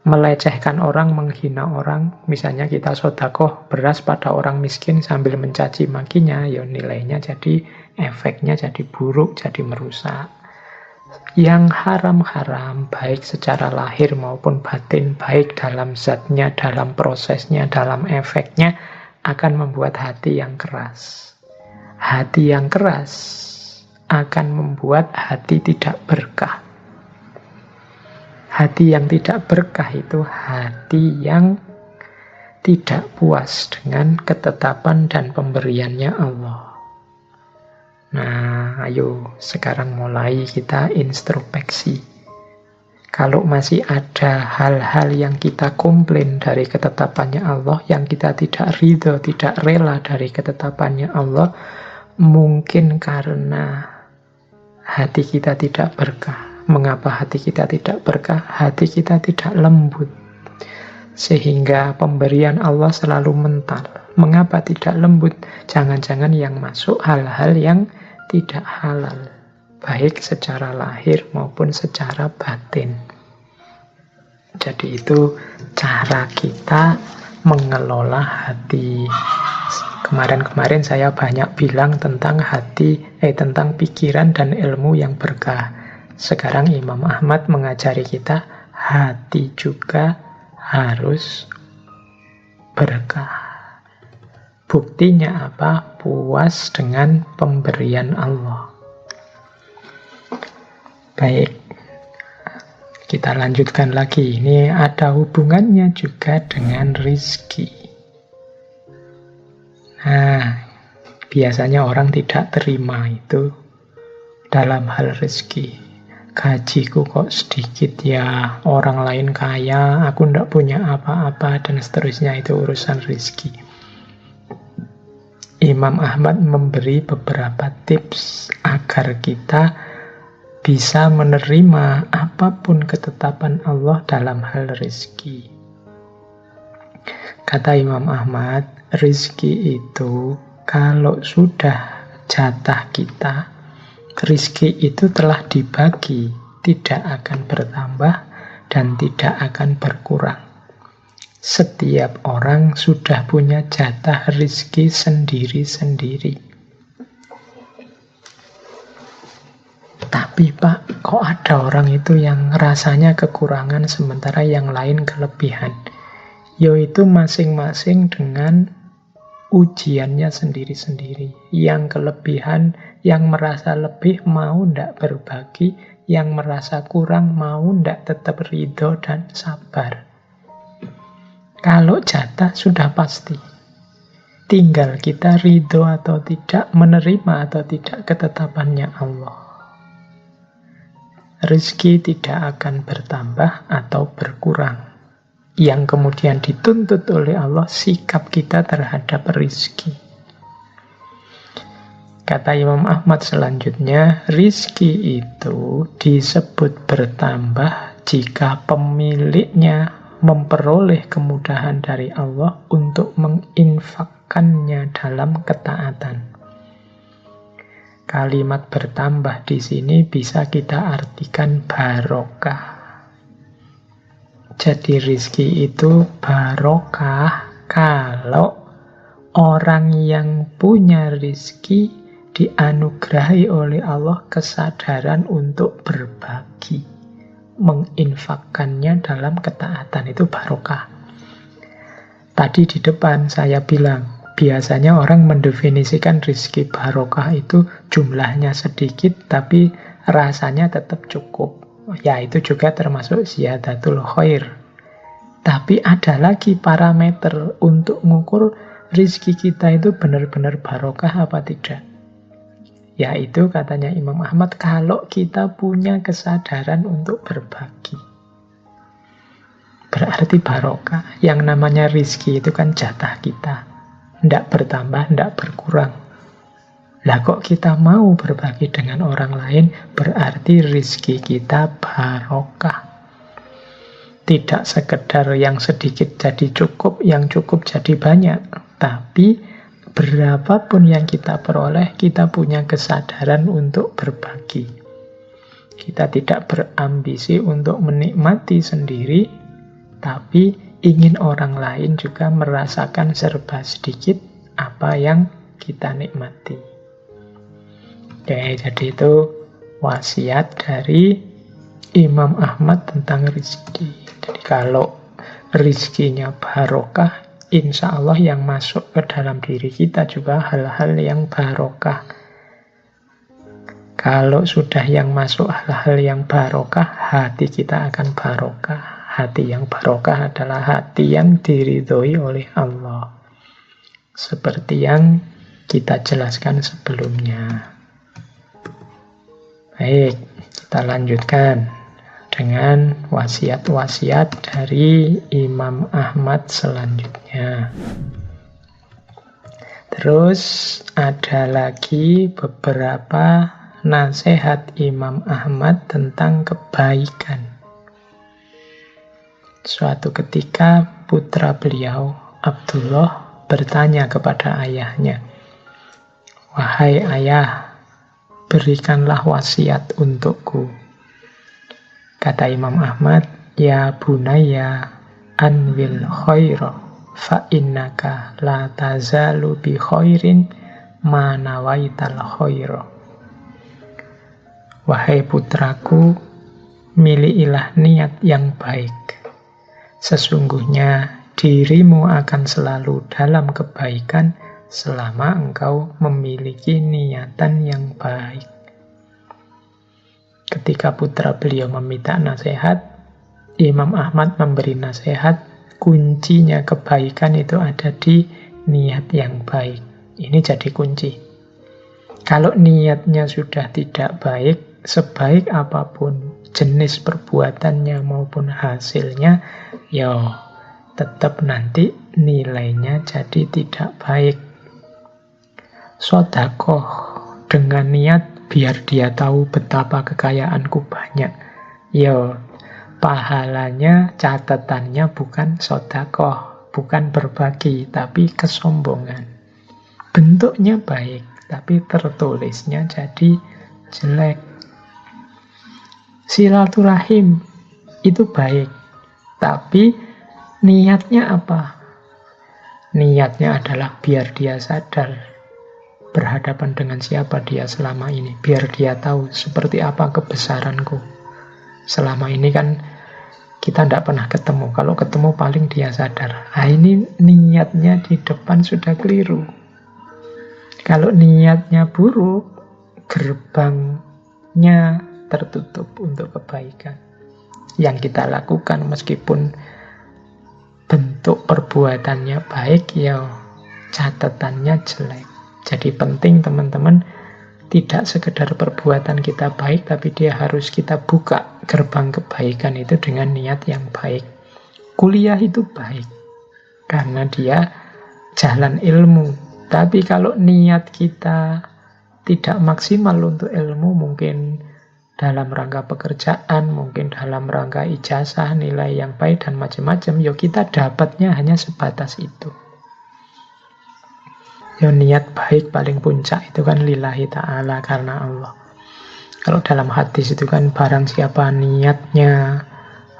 [SPEAKER 1] melecehkan orang, menghina orang. Misalnya kita sedekah beras pada orang miskin sambil mencaci makinya, ya nilainya jadi, efeknya jadi buruk, jadi merusak. Yang haram-haram, baik secara lahir maupun batin, baik dalam zatnya, dalam prosesnya, dalam efeknya, akan membuat hati yang keras. Hati yang keras akan membuat hati tidak berkah. Hati yang tidak berkah itu hati yang tidak puas dengan ketetapan dan pemberiannya Allah. Nah, ayo sekarang mulai kita introspeksi. Kalau masih ada hal-hal yang kita komplain dari ketetapannya Allah, yang kita tidak ridho, tidak rela dari ketetapannya Allah, mungkin karena hati kita tidak berkah. Mengapa hati kita tidak berkah? Hati kita tidak lembut. Sehingga pemberian Allah selalu mental. Mengapa tidak lembut? Jangan-jangan yang masuk hal-hal yang tidak halal, baik secara lahir maupun secara batin. Jadi itu cara kita mengelola hati. Kemarin-kemarin saya banyak bilang tentang hati, tentang pikiran dan ilmu yang berkah. Sekarang Imam Ahmad mengajari kita hati juga harus berkah. Buktinya apa? Puas dengan pemberian Allah. Baik, kita lanjutkan lagi. Ini ada hubungannya juga dengan rizki. Nah, biasanya orang tidak terima itu dalam hal rizki. Gajiku kok sedikit ya, orang lain kaya, aku ndak punya apa-apa, dan seterusnya. Itu urusan rizki. Imam Ahmad memberi beberapa tips agar kita bisa menerima apapun ketetapan Allah dalam hal rizki. Kata Imam Ahmad, rizki itu kalau sudah jatah kita, rizki itu telah dibagi, tidak akan bertambah dan tidak akan berkurang. Setiap orang sudah punya jatah rizki sendiri-sendiri. Tapi Pak, kok ada orang itu yang rasanya kekurangan sementara yang lain kelebihan? Yaitu masing-masing dengan ujiannya sendiri-sendiri. Yang kelebihan, yang merasa lebih mau ndak berbagi, yang merasa kurang mau ndak tetap ridho dan sabar. Kalau jatah sudah pasti. Tinggal kita ridho atau tidak, menerima atau tidak ketetapannya Allah. Rezeki tidak akan bertambah atau berkurang. Yang kemudian dituntut oleh Allah sikap kita terhadap rezeki. Kata Imam Ahmad selanjutnya, rezeki itu disebut bertambah jika pemiliknya memperoleh kemudahan dari Allah untuk menginfakkannya dalam ketaatan. Kalimat bertambah di sini bisa kita artikan barokah. Jadi rizki itu barokah kalau orang yang punya rizki dianugerahi oleh Allah kesadaran untuk berbagi. Menginfakkannya dalam ketaatan, itu barokah. Tadi di depan saya bilang, biasanya orang mendefinisikan rizki barokah itu jumlahnya sedikit tapi rasanya tetap cukup. Ya itu juga termasuk ziyadatul khair. Tapi ada lagi parameter untuk mengukur rizki kita itu benar-benar barokah apa tidak. Yaitu katanya Imam Ahmad, kalau kita punya kesadaran untuk berbagi. Berarti barokah. Yang namanya rizki itu kan jatah kita. Ndak bertambah, ndak berkurang. Lah kok kita mau berbagi dengan orang lain, berarti rizki kita barokah. Tidak sekedar yang sedikit jadi cukup, yang cukup jadi banyak. Tapi berapapun yang kita peroleh, kita punya kesadaran untuk berbagi. Kita tidak berambisi untuk menikmati sendiri, tapi ingin orang lain juga merasakan serba sedikit apa yang kita nikmati. Oke, jadi itu wasiat dari Imam Ahmad tentang rezeki. Jadi kalau rezekinya barokah, insya Allah yang masuk ke dalam diri kita juga hal-hal yang barokah. Kalau sudah yang masuk hal-hal yang barokah, hati kita akan barokah. Hati yang barokah adalah hati yang diridhoi oleh Allah. Seperti yang kita jelaskan sebelumnya. Baik, kita lanjutkan dengan wasiat-wasiat dari Imam Ahmad selanjutnya. Terus ada lagi beberapa nasihat Imam Ahmad tentang kebaikan. Suatu ketika putra beliau, Abdullah, bertanya kepada ayahnya, "Wahai ayah, berikanlah wasiat untukku." Kata Imam Ahmad, "Ya bunayya, anwil khaira, fa innaka la tazalu bi khairin ma nawaital khaira." Wahai putraku, milikilah niat yang baik. Sesungguhnya dirimu akan selalu dalam kebaikan selama engkau memiliki niatan yang baik. Ketika putra beliau meminta nasihat, Imam Ahmad memberi nasihat, kuncinya kebaikan itu ada di niat yang baik. Ini jadi kunci. Kalau niatnya sudah tidak baik, sebaik apapun jenis perbuatannya maupun hasilnya, ya tetap nanti nilainya jadi tidak baik. Sedekah dengan niat biar dia tahu betapa kekayaanku banyak, ya pahalanya, catatannya bukan sedekah, bukan berbagi, tapi kesombongan. Bentuknya baik, tapi tertulisnya jadi jelek. Silaturahim itu baik, tapi niatnya apa? Niatnya adalah biar dia sadar berhadapan dengan siapa dia selama ini, biar dia tahu seperti apa kebesaranku. Selama ini kan kita tidak pernah ketemu, kalau ketemu paling dia sadar. Nah, ini niatnya di depan sudah keliru. Kalau niatnya buruk, gerbangnya tertutup untuk kebaikan. Yang kita lakukan meskipun bentuk perbuatannya baik, ya catatannya jelek. Jadi penting teman-teman, tidak sekedar perbuatan kita baik, tapi dia harus kita buka gerbang kebaikan itu dengan niat yang baik. Kuliah itu baik, karena dia jalan ilmu. Tapi kalau niat kita tidak maksimal untuk ilmu, mungkin dalam rangka pekerjaan, mungkin dalam rangka ijazah, nilai yang baik, dan macam-macam, ya kita dapatnya hanya sebatas itu. Ya niat baik paling puncak itu kan lillahi ta'ala, karena Allah. Kalau dalam hadis itu kan barang siapa niatnya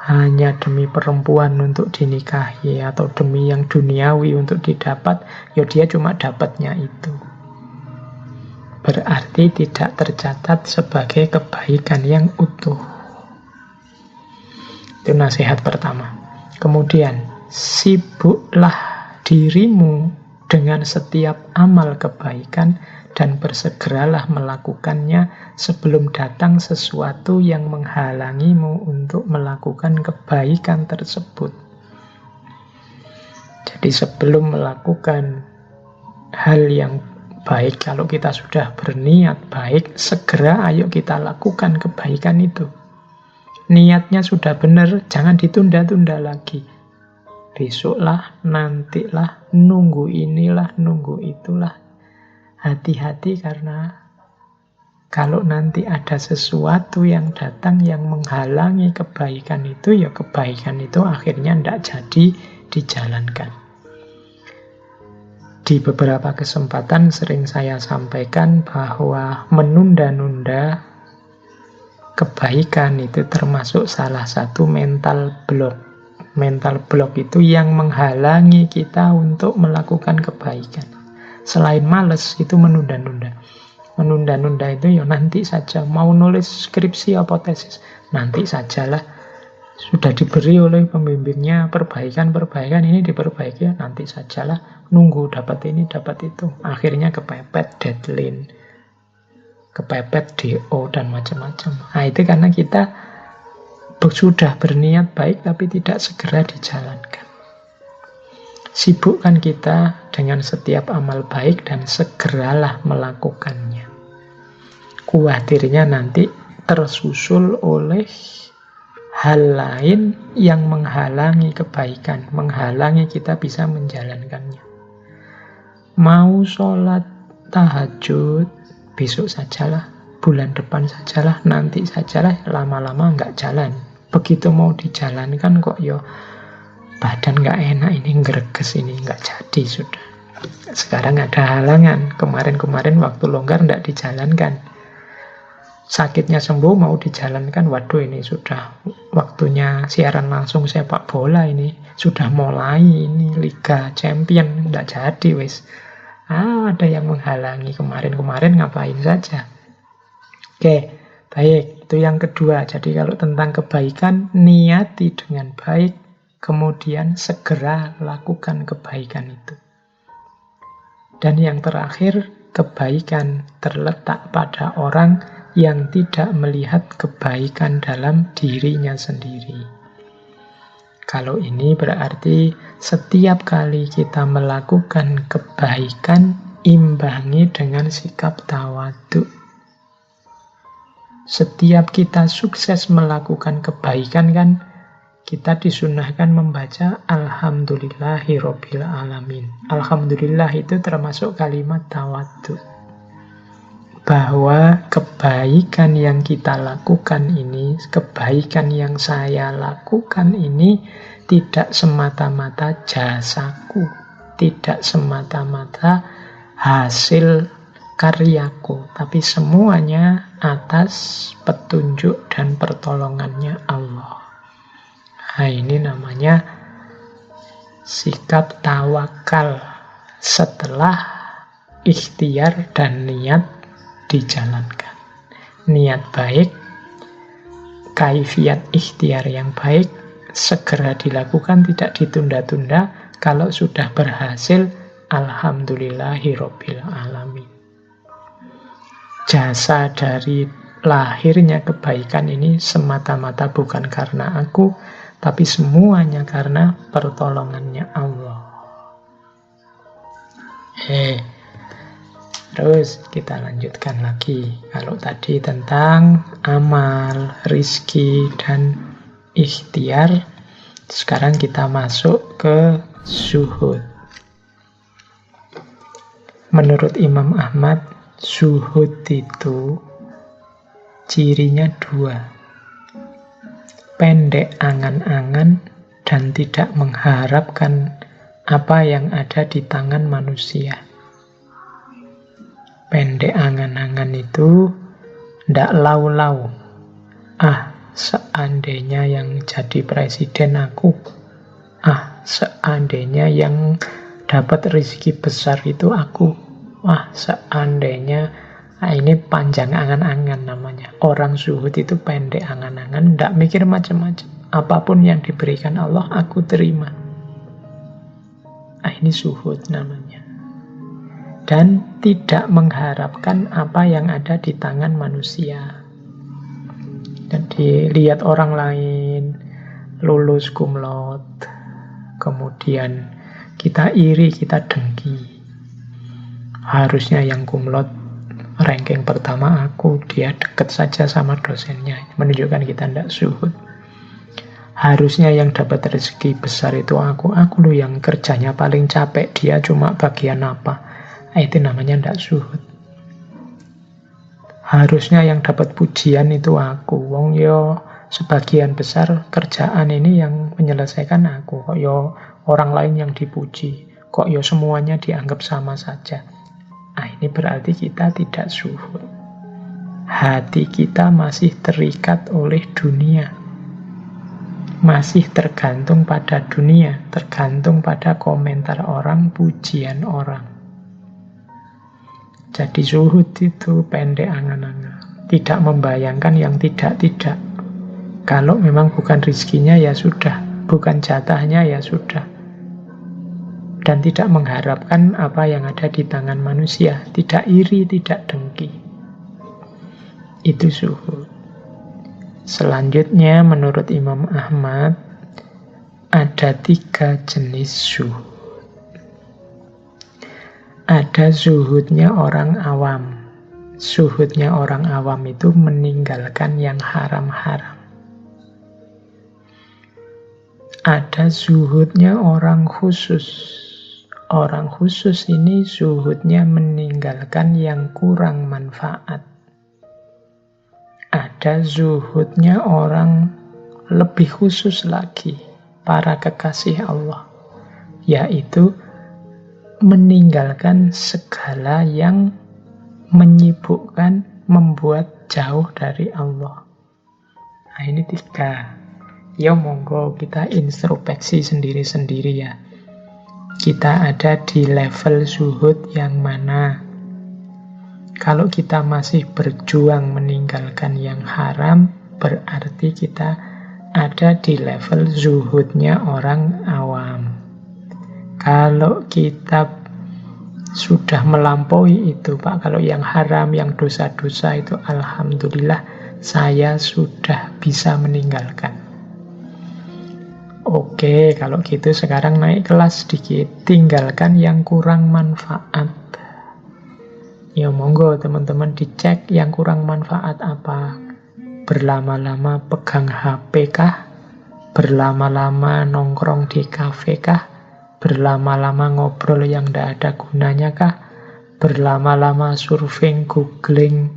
[SPEAKER 1] hanya demi perempuan untuk dinikahi atau demi yang duniawi untuk didapat, ya dia cuma dapatnya itu. Berarti tidak tercatat sebagai kebaikan yang utuh. Itu nasihat pertama. Kemudian, sibuklah dirimu dengan setiap amal kebaikan dan bersegeralah melakukannya sebelum datang sesuatu yang menghalangimu untuk melakukan kebaikan tersebut. Jadi sebelum melakukan hal yang baik, kalau kita sudah berniat baik, segera ayo kita lakukan kebaikan itu. Niatnya sudah benar, jangan ditunda-tunda lagi. Besoklah, nantilah, nunggu inilah, nunggu itulah. Hati-hati, karena kalau nanti ada sesuatu yang datang yang menghalangi kebaikan itu, ya kebaikan itu akhirnya tidak jadi dijalankan. Di beberapa kesempatan sering saya sampaikan bahwa menunda-nunda kebaikan itu termasuk salah satu mental block. Mental block itu yang menghalangi kita untuk melakukan kebaikan. Selain males, itu menunda-nunda. Menunda-nunda itu ya nanti saja. Mau nulis skripsi apa tesis, nanti sajalah. Sudah diberi oleh pembimbingnya perbaikan-perbaikan, ini diperbaiki, nanti sajalah. Nunggu dapat ini, dapat itu. Akhirnya kepepet deadline, kepepet DO, dan macam-macam. Nah, itu karena kita sudah berniat baik tapi tidak segera dijalankan. Sibukkan kita dengan setiap amal baik dan segeralah melakukannya. Khawatirnya nanti tersusul oleh hal lain yang menghalangi kebaikan, menghalangi kita bisa menjalankannya. Mau sholat tahajud, besok sajalah, bulan depan sajalah, nanti sajalah, lama-lama nggak jalan. Begitu mau dijalankan kok ya badan nggak enak, ini greges, ini nggak jadi sudah. Sekarang ada halangan, kemarin-kemarin waktu longgar nggak dijalankan. Sakitnya sembuh mau dijalankan, waduh ini sudah waktunya siaran langsung sepak bola, ini sudah mulai, ini Liga Champion, nggak jadi wis. Ada yang menghalangi, kemarin-kemarin ngapain saja. Oke, baik, itu yang kedua. Jadi kalau tentang kebaikan, niati dengan baik, kemudian segera lakukan kebaikan itu. Dan yang terakhir, kebaikan terletak pada orang yang tidak melihat kebaikan dalam dirinya sendiri. Kalau ini berarti setiap kali kita melakukan kebaikan, imbangi dengan sikap tawadhu. Setiap kita sukses melakukan kebaikan kan, kita disunahkan membaca Alhamdulillahirabbil alamin. Alhamdulillah itu termasuk kalimat tawadhu. Bahwa kebaikan yang kita lakukan ini, kebaikan yang saya lakukan ini tidak semata-mata jasaku, tidak semata-mata hasil karyaku, tapi semuanya atas petunjuk dan pertolongannya Allah. Nah, ini namanya sikap tawakal setelah ikhtiar dan niat dijalankan. Niat baik, kaifiat ikhtiar yang baik, segera dilakukan, tidak ditunda-tunda. Kalau sudah berhasil, Alhamdulillahirabbil alamin. Jasa dari lahirnya kebaikan ini semata-mata bukan karena aku, tapi semuanya karena pertolongannya Allah. Terus kita lanjutkan lagi. Kalau tadi tentang amal, rizki, dan ikhtiar, sekarang kita masuk ke zuhud. Menurut Imam Ahmad, zuhud itu cirinya dua. Pendek angan-angan dan tidak mengharapkan apa yang ada di tangan manusia. Pendek angan-angan itu ndak lau-lau. Seandainya yang jadi presiden aku. Seandainya yang dapat rezeki besar itu aku. Seandainya. Ini panjang angan-angan namanya. Orang zuhud itu pendek angan-angan, ndak mikir macam-macam. Apapun yang diberikan Allah, aku terima. Ini zuhud namanya. Dan tidak mengharapkan apa yang ada di tangan manusia. Jadi lihat orang lain lulus cum laude, kemudian kita iri, kita dengki. Harusnya yang cum laude ranking pertama aku, dia deket saja sama dosennya, menunjukkan kita tidak zuhud. Harusnya yang dapat rezeki besar itu aku loh yang kerjanya paling capek, dia cuma bagian apa. Itu namanya tidak zuhud. Harusnya yang dapat pujian itu aku. Wong yo sebagian besar kerjaan ini yang menyelesaikan aku. Kok yo orang lain yang dipuji. Kok yo semuanya dianggap sama saja. Ini berarti kita tidak zuhud. Hati kita masih terikat oleh dunia. masih tergantung pada dunia, tergantung pada komentar orang, pujian orang. Jadi zuhud itu pendek angan-angan, tidak membayangkan yang tidak-tidak. Kalau memang bukan rizkinya ya sudah, bukan jatahnya ya sudah. Dan tidak mengharapkan apa yang ada di tangan manusia, tidak iri, tidak dengki. Itu zuhud. Selanjutnya menurut Imam Ahmad ada 3 jenis zuhud. Ada zuhudnya orang awam. Zuhudnya orang awam itu meninggalkan yang haram-haram. Ada zuhudnya orang khusus. Orang khusus ini zuhudnya meninggalkan yang kurang manfaat. Ada zuhudnya orang lebih khusus lagi, para kekasih Allah, yaitu meninggalkan segala yang menyibukkan, membuat jauh dari Allah. Nah, ini 3. Ya monggo kita introspeksi sendiri-sendiri ya. Kita ada di level zuhud yang mana? Kalau kita masih berjuang meninggalkan yang haram, berarti kita ada di level zuhudnya orang awam. Kalau kita sudah melampaui itu, Pak, kalau yang haram, yang dosa-dosa itu, alhamdulillah, saya sudah bisa meninggalkan. Oke, kalau gitu sekarang naik kelas sedikit, tinggalkan yang kurang manfaat. Ya monggo teman-teman dicek yang kurang manfaat apa. Berlama-lama pegang HP kah? Berlama-lama nongkrong di kafe kah? Berlama-lama ngobrol yang tidak ada gunanya kah? Berlama-lama surfing, googling,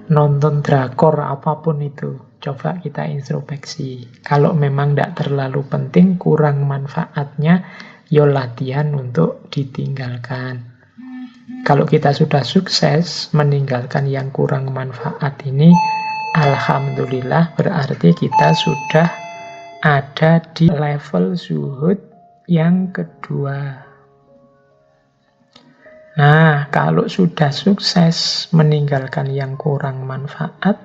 [SPEAKER 1] nonton drakor, apapun itu. Coba kita introspeksi. Kalau memang tidak terlalu penting, kurang manfaatnya, yo latihan untuk ditinggalkan. Kalau kita sudah sukses meninggalkan yang kurang manfaat ini, alhamdulillah, berarti kita sudah ada di level zuhud yang kedua. Nah, kalau sudah sukses meninggalkan yang kurang manfaat,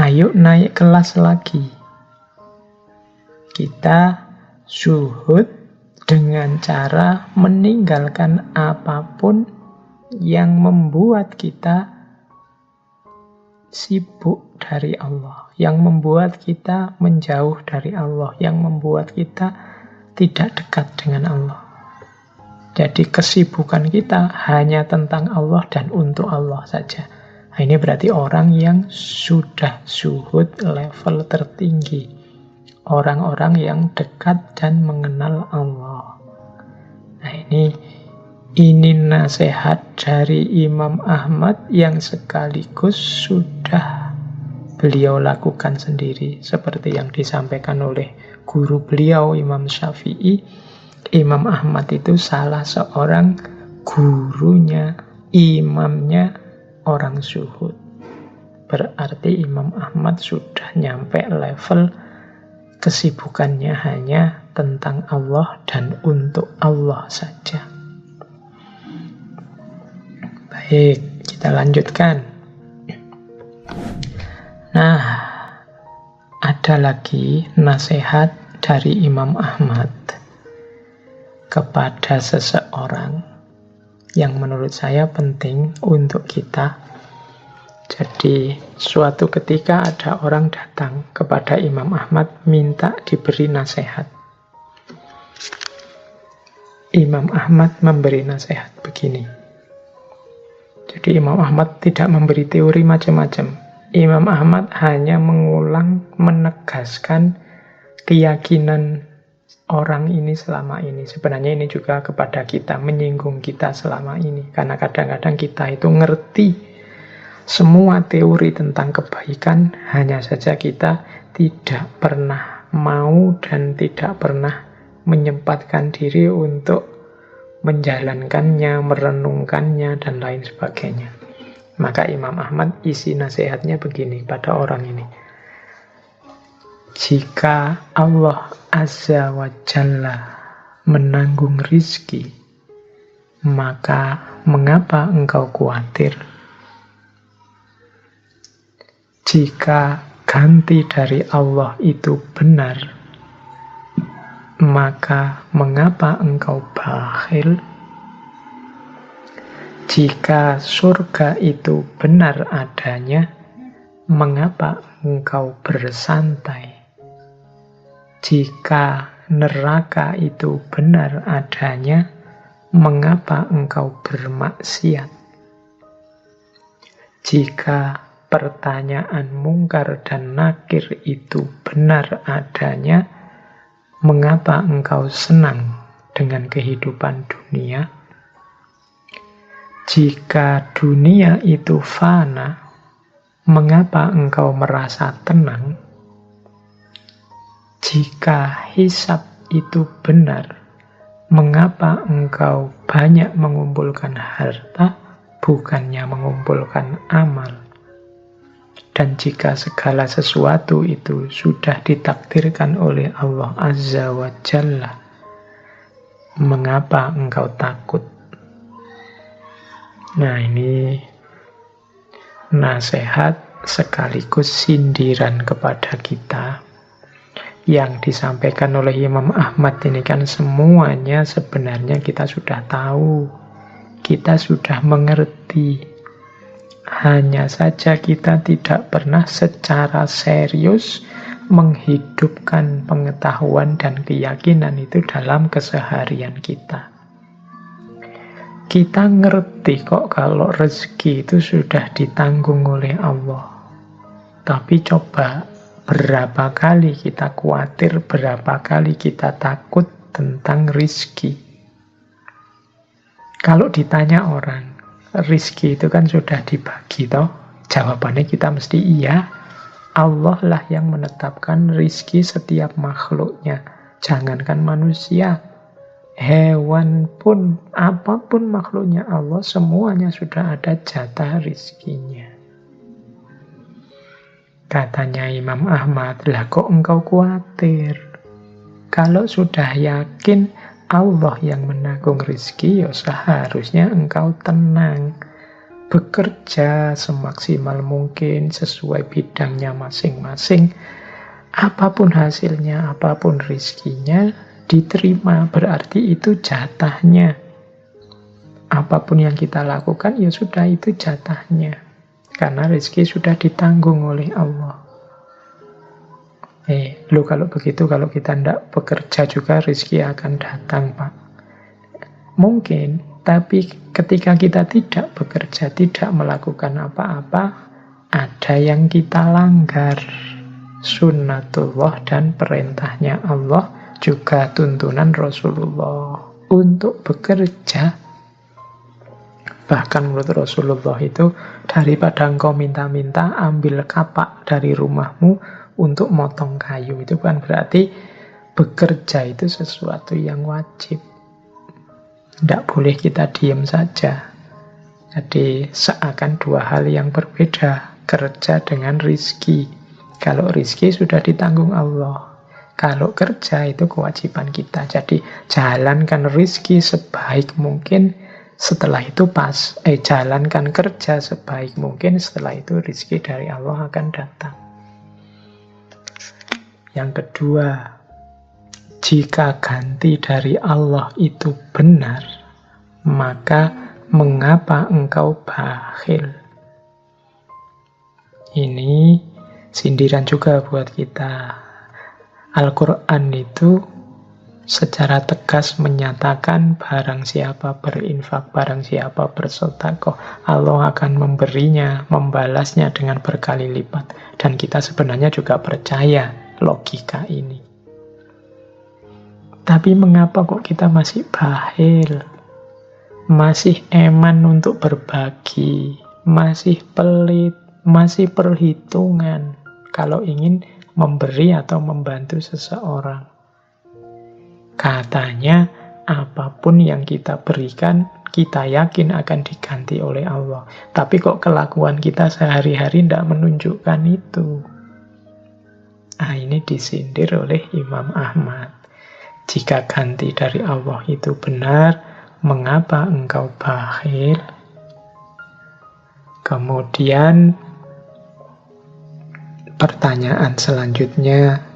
[SPEAKER 1] ayo naik kelas lagi. Kita zuhud dengan cara meninggalkan apapun yang membuat kita sibuk dari Allah, yang membuat kita menjauh dari Allah, yang membuat kita tidak dekat dengan Allah. Jadi kesibukan kita hanya tentang Allah dan untuk Allah saja. Nah, ini berarti orang yang sudah zuhud level tertinggi. Orang-orang yang dekat dan mengenal Allah. Nah, ini nasihat dari Imam Ahmad yang sekaligus sudah beliau lakukan sendiri. Seperti yang disampaikan oleh guru beliau, Imam Syafi'i. Imam Ahmad itu salah seorang gurunya, imamnya orang zuhud. Berarti Imam Ahmad sudah nyampe level kesibukannya hanya tentang Allah dan untuk Allah saja. Baik, kita lanjutkan. Nah, ada lagi nasihat dari Imam Ahmad kepada seseorang yang menurut saya penting untuk kita. Jadi, suatu ketika ada orang datang kepada Imam Ahmad minta diberi nasihat. Imam Ahmad memberi nasihat begini. Jadi Imam Ahmad tidak memberi teori macam-macam. Imam Ahmad hanya mengulang, menegaskan keyakinan orang ini selama ini. Sebenarnya ini juga kepada kita, menyinggung kita selama ini. Karena kadang-kadang kita itu ngerti semua teori tentang kebaikan, hanya saja kita tidak pernah mau dan tidak pernah menyempatkan diri untuk menjalankannya, merenungkannya, dan lain sebagainya. Maka Imam Ahmad isi nasihatnya begini pada orang ini. Jika Allah Azza wa Jalla menanggung rizki, maka mengapa engkau khawatir? Jika ganti dari Allah itu benar, maka mengapa engkau bakhil? Jika surga itu benar adanya, mengapa engkau bersantai? Jika neraka itu benar adanya, mengapa engkau bermaksiat? Jika pertanyaan mungkar dan nakir itu benar adanya, mengapa engkau senang dengan kehidupan dunia? Jika dunia itu fana, mengapa engkau merasa tenang? Jika hisab itu benar, mengapa engkau banyak mengumpulkan harta, bukannya mengumpulkan amal? Dan jika segala sesuatu itu sudah ditakdirkan oleh Allah Azza wa Jalla, mengapa engkau takut? Nah, ini nasihat sekaligus sindiran kepada kita. Yang disampaikan oleh Imam Ahmad ini kan semuanya sebenarnya kita sudah tahu, kita sudah mengerti. Hanya saja kita tidak pernah secara serius menghidupkan pengetahuan dan keyakinan itu dalam keseharian kita. Kita ngerti kok kalau rezeki itu sudah ditanggung oleh Allah. Tapi coba berapa kali kita khawatir, berapa kali kita takut tentang rizki. Kalau ditanya orang, rizki itu kan sudah dibagi toh? Jawabannya kita mesti iya. Allah lah yang menetapkan rizki setiap makhluknya. Jangankan manusia, hewan pun, apapun makhluknya Allah, semuanya sudah ada jatah rizkinya. Katanya Imam Ahmad, lah kok engkau khawatir? Kalau sudah yakin Allah yang menanggung rizki, ya seharusnya engkau tenang. Bekerja semaksimal mungkin sesuai bidangnya masing-masing. Apapun hasilnya, apapun rizkinya, diterima, berarti itu jatahnya. Apapun yang kita lakukan, ya sudah itu jatahnya. Karena rezeki sudah ditanggung oleh Allah. Kalau begitu, kalau kita tidak bekerja juga rezeki akan datang, Pak. Mungkin, tapi ketika kita tidak bekerja, tidak melakukan apa-apa, ada yang kita langgar. Sunnatullah dan perintahnya Allah, juga tuntunan Rasulullah untuk bekerja. Bahkan menurut Rasulullah itu, daripada engkau minta-minta, ambil kapak dari rumahmu untuk motong kayu. Itu kan berarti bekerja itu sesuatu yang wajib. Tidak boleh kita diam saja. Jadi seakan dua hal yang berbeda, kerja dengan rizki. Kalau rizki sudah ditanggung Allah. Kalau kerja itu kewajiban kita. Jadi jalankan rizki sebaik mungkin. Setelah itu jalankan kerja sebaik mungkin, setelah itu rezeki dari Allah akan datang. Yang kedua, jika ganti dari Allah itu benar, maka mengapa engkau bakhil? Ini sindiran juga buat kita. Al-Quran itu secara tegas menyatakan barang siapa berinfak, barang siapa bersedekah, Allah akan memberinya, membalasnya dengan berkali lipat. Dan kita sebenarnya juga percaya logika ini. Tapi mengapa kok kita masih bakhil? Masih eman untuk berbagi, masih pelit, masih perhitungan kalau ingin memberi atau membantu seseorang. Katanya, apapun yang kita berikan, kita yakin akan diganti oleh Allah. Tapi kok kelakuan kita sehari-hari tidak menunjukkan itu. Ini disindir oleh Imam Ahmad. Jika ganti dari Allah itu benar, mengapa engkau bakhil? Kemudian pertanyaan selanjutnya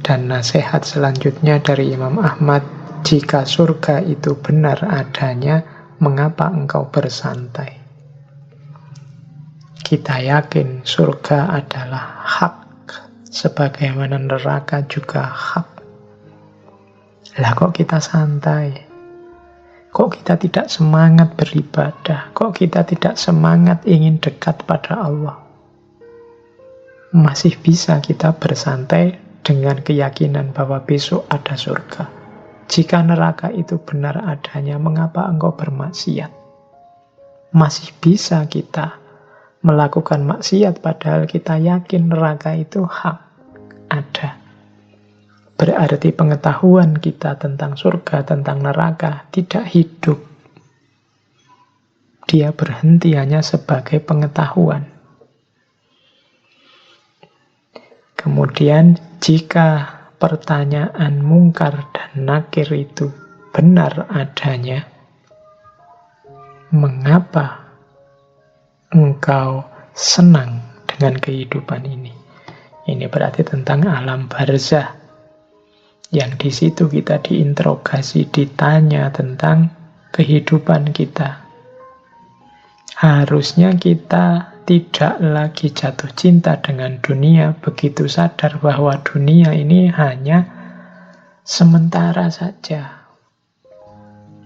[SPEAKER 1] dan nasihat selanjutnya dari Imam Ahmad, jika surga itu benar adanya, mengapa engkau bersantai? Kita yakin surga adalah hak, sebagaimana neraka juga hak. Lah kok kita santai? Kok kita tidak semangat beribadah? Kok kita tidak semangat ingin dekat pada Allah? Masih bisa kita bersantai dengan keyakinan bahwa besok ada surga. Jika neraka itu benar adanya, mengapa engkau bermaksiat? Masih bisa kita melakukan maksiat padahal kita yakin neraka itu hak, ada. Berarti pengetahuan kita tentang surga, tentang neraka tidak hidup. Dia berhenti hanya sebagai pengetahuan. Kemudian jika pertanyaan mungkar dan nakir itu benar adanya, mengapa engkau senang dengan kehidupan ini? Ini berarti tentang alam barzah. Yang di situ kita diinterogasi, ditanya tentang kehidupan kita. Harusnya kita tidak lagi jatuh cinta dengan dunia, begitu sadar bahwa dunia ini hanya sementara saja.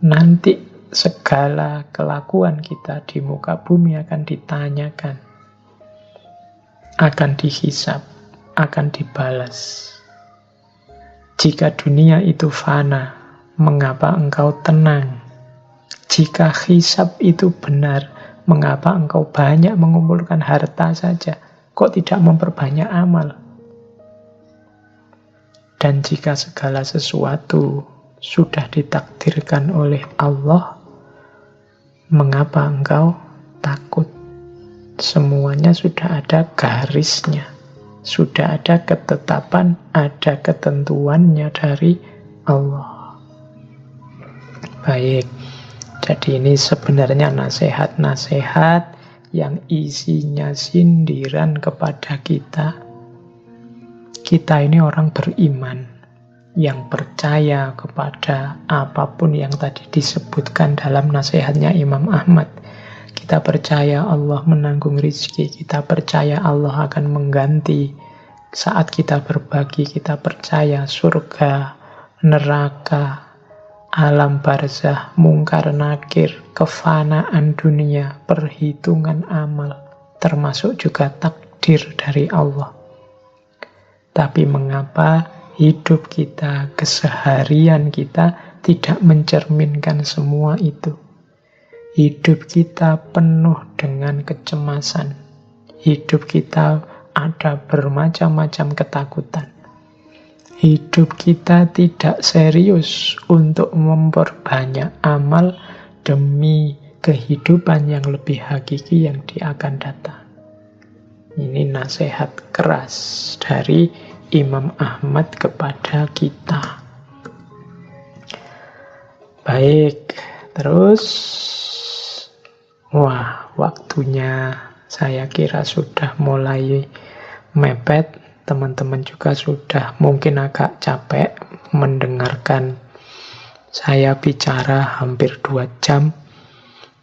[SPEAKER 1] Nanti segala kelakuan kita di muka bumi akan ditanyakan, akan dihisab, akan dibalas. Jika dunia itu fana, mengapa engkau tenang? Jika hisab itu benar, mengapa engkau banyak mengumpulkan harta saja? Kok tidak memperbanyak amal? Dan jika segala sesuatu sudah ditakdirkan oleh Allah, mengapa engkau takut? Semuanya sudah ada garisnya. Sudah ada ketetapan, ada ketentuannya dari Allah. Baik, jadi ini sebenarnya nasihat-nasihat yang isinya sindiran kepada kita. Kita ini orang beriman, yang percaya kepada apapun yang tadi disebutkan dalam nasihatnya Imam Ahmad. Kita percaya Allah menanggung rizki, kita percaya Allah akan mengganti saat kita berbagi, kita percaya surga, neraka, alam barzah, mungkar nakir, kefanaan dunia, perhitungan amal, termasuk juga takdir dari Allah. Tapi mengapa hidup kita, keseharian kita tidak mencerminkan semua itu? Hidup kita penuh dengan kecemasan. Hidup kita ada bermacam-macam ketakutan. Hidup kita tidak serius untuk memperbanyak amal demi kehidupan yang lebih hakiki yang akan datang. Ini nasihat keras dari Imam Ahmad kepada kita. Baik, terus waktunya saya kira sudah mulai mepet. Teman-teman juga sudah mungkin agak capek mendengarkan saya bicara hampir 2 jam.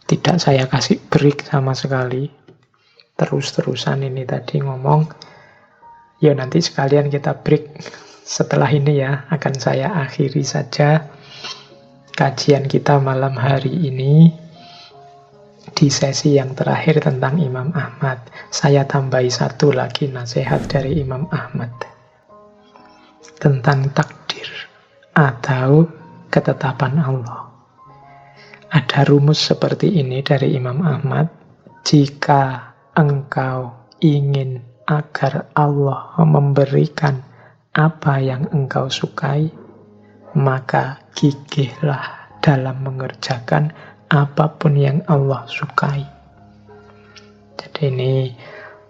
[SPEAKER 1] Tidak saya kasih break sama sekali. Terus-terusan ini tadi ngomong. Ya nanti sekalian kita break setelah ini ya. Akan saya akhiri saja kajian kita malam hari ini. Di sesi yang terakhir tentang Imam Ahmad, saya tambahi satu lagi nasihat dari Imam Ahmad tentang takdir atau ketetapan Allah. Ada rumus seperti ini dari Imam Ahmad: jika engkau ingin agar Allah memberikan apa yang engkau sukai, maka gigihlah dalam mengerjakan apapun yang Allah sukai. Jadi ini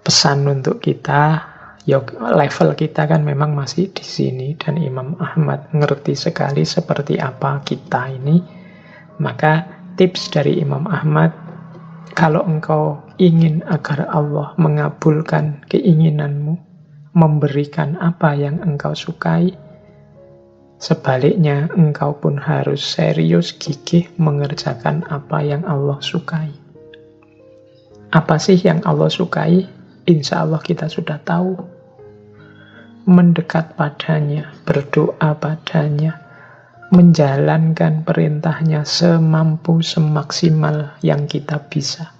[SPEAKER 1] pesan untuk kita Ya, level kita kan memang masih di sini, dan Imam Ahmad ngerti sekali seperti apa kita ini. Maka tips dari Imam Ahmad, kalau engkau ingin agar Allah mengabulkan keinginanmu, memberikan apa yang engkau sukai, sebaliknya engkau pun harus serius, gigih mengerjakan apa yang Allah sukai. Apa sih yang Allah sukai? Insya Allah kita sudah tahu. Mendekat padanya, berdoa padanya, menjalankan perintahnya semampu, semaksimal yang kita bisa.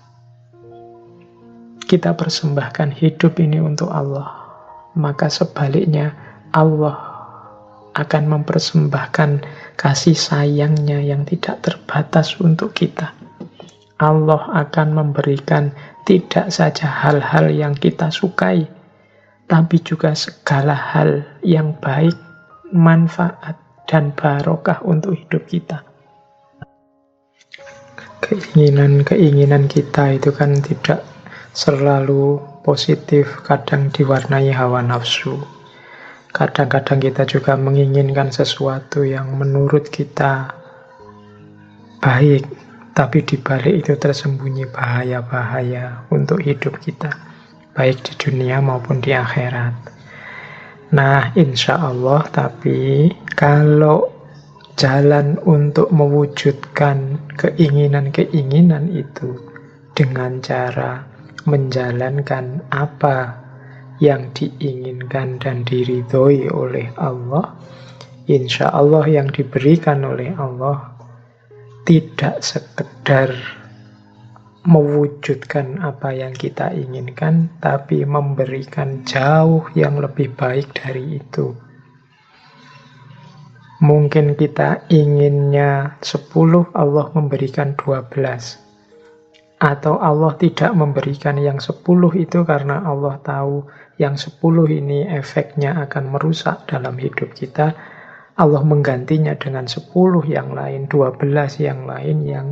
[SPEAKER 1] Kita persembahkan hidup ini untuk Allah, maka sebaliknya Allah akan mempersembahkan kasih sayangnya yang tidak terbatas untuk kita. Allah akan memberikan tidak saja hal-hal yang kita sukai, tapi juga segala hal yang baik, manfaat, dan barokah untuk hidup kita. Keinginan-keinginan kita itu kan tidak selalu positif, kadang diwarnai hawa nafsu. Kadang-kadang kita juga menginginkan sesuatu yang menurut kita baik, tapi di balik itu tersembunyi bahaya-bahaya untuk hidup kita, baik di dunia maupun di akhirat. Nah, insya Allah, tapi kalau jalan untuk mewujudkan keinginan-keinginan itu dengan cara menjalankan apa yang diinginkan dan diridhoi oleh Allah, insya Allah yang diberikan oleh Allah tidak sekedar mewujudkan apa yang kita inginkan, tapi memberikan jauh yang lebih baik dari itu. Mungkin kita inginnya 10, Allah memberikan 12. Atau Allah tidak memberikan yang 10 itu karena Allah tahu yang 10 ini efeknya akan merusak dalam hidup kita. Allah menggantinya dengan 10 yang lain, 12 yang lain yang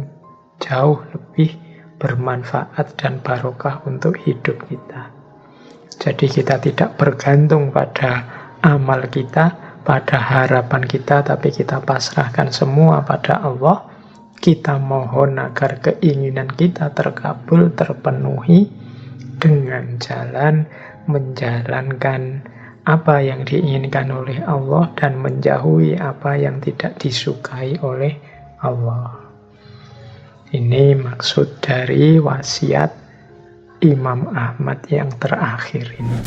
[SPEAKER 1] jauh lebih bermanfaat dan barokah untuk hidup kita. Jadi kita tidak bergantung pada amal kita, pada harapan kita, tapi kita pasrahkan semua pada Allah. Kita mohon agar keinginan kita terkabul, terpenuhi dengan jalan menjalankan apa yang diinginkan oleh Allah dan menjauhi apa yang tidak disukai oleh Allah. Ini maksud dari wasiat Imam Ahmad yang terakhir ini.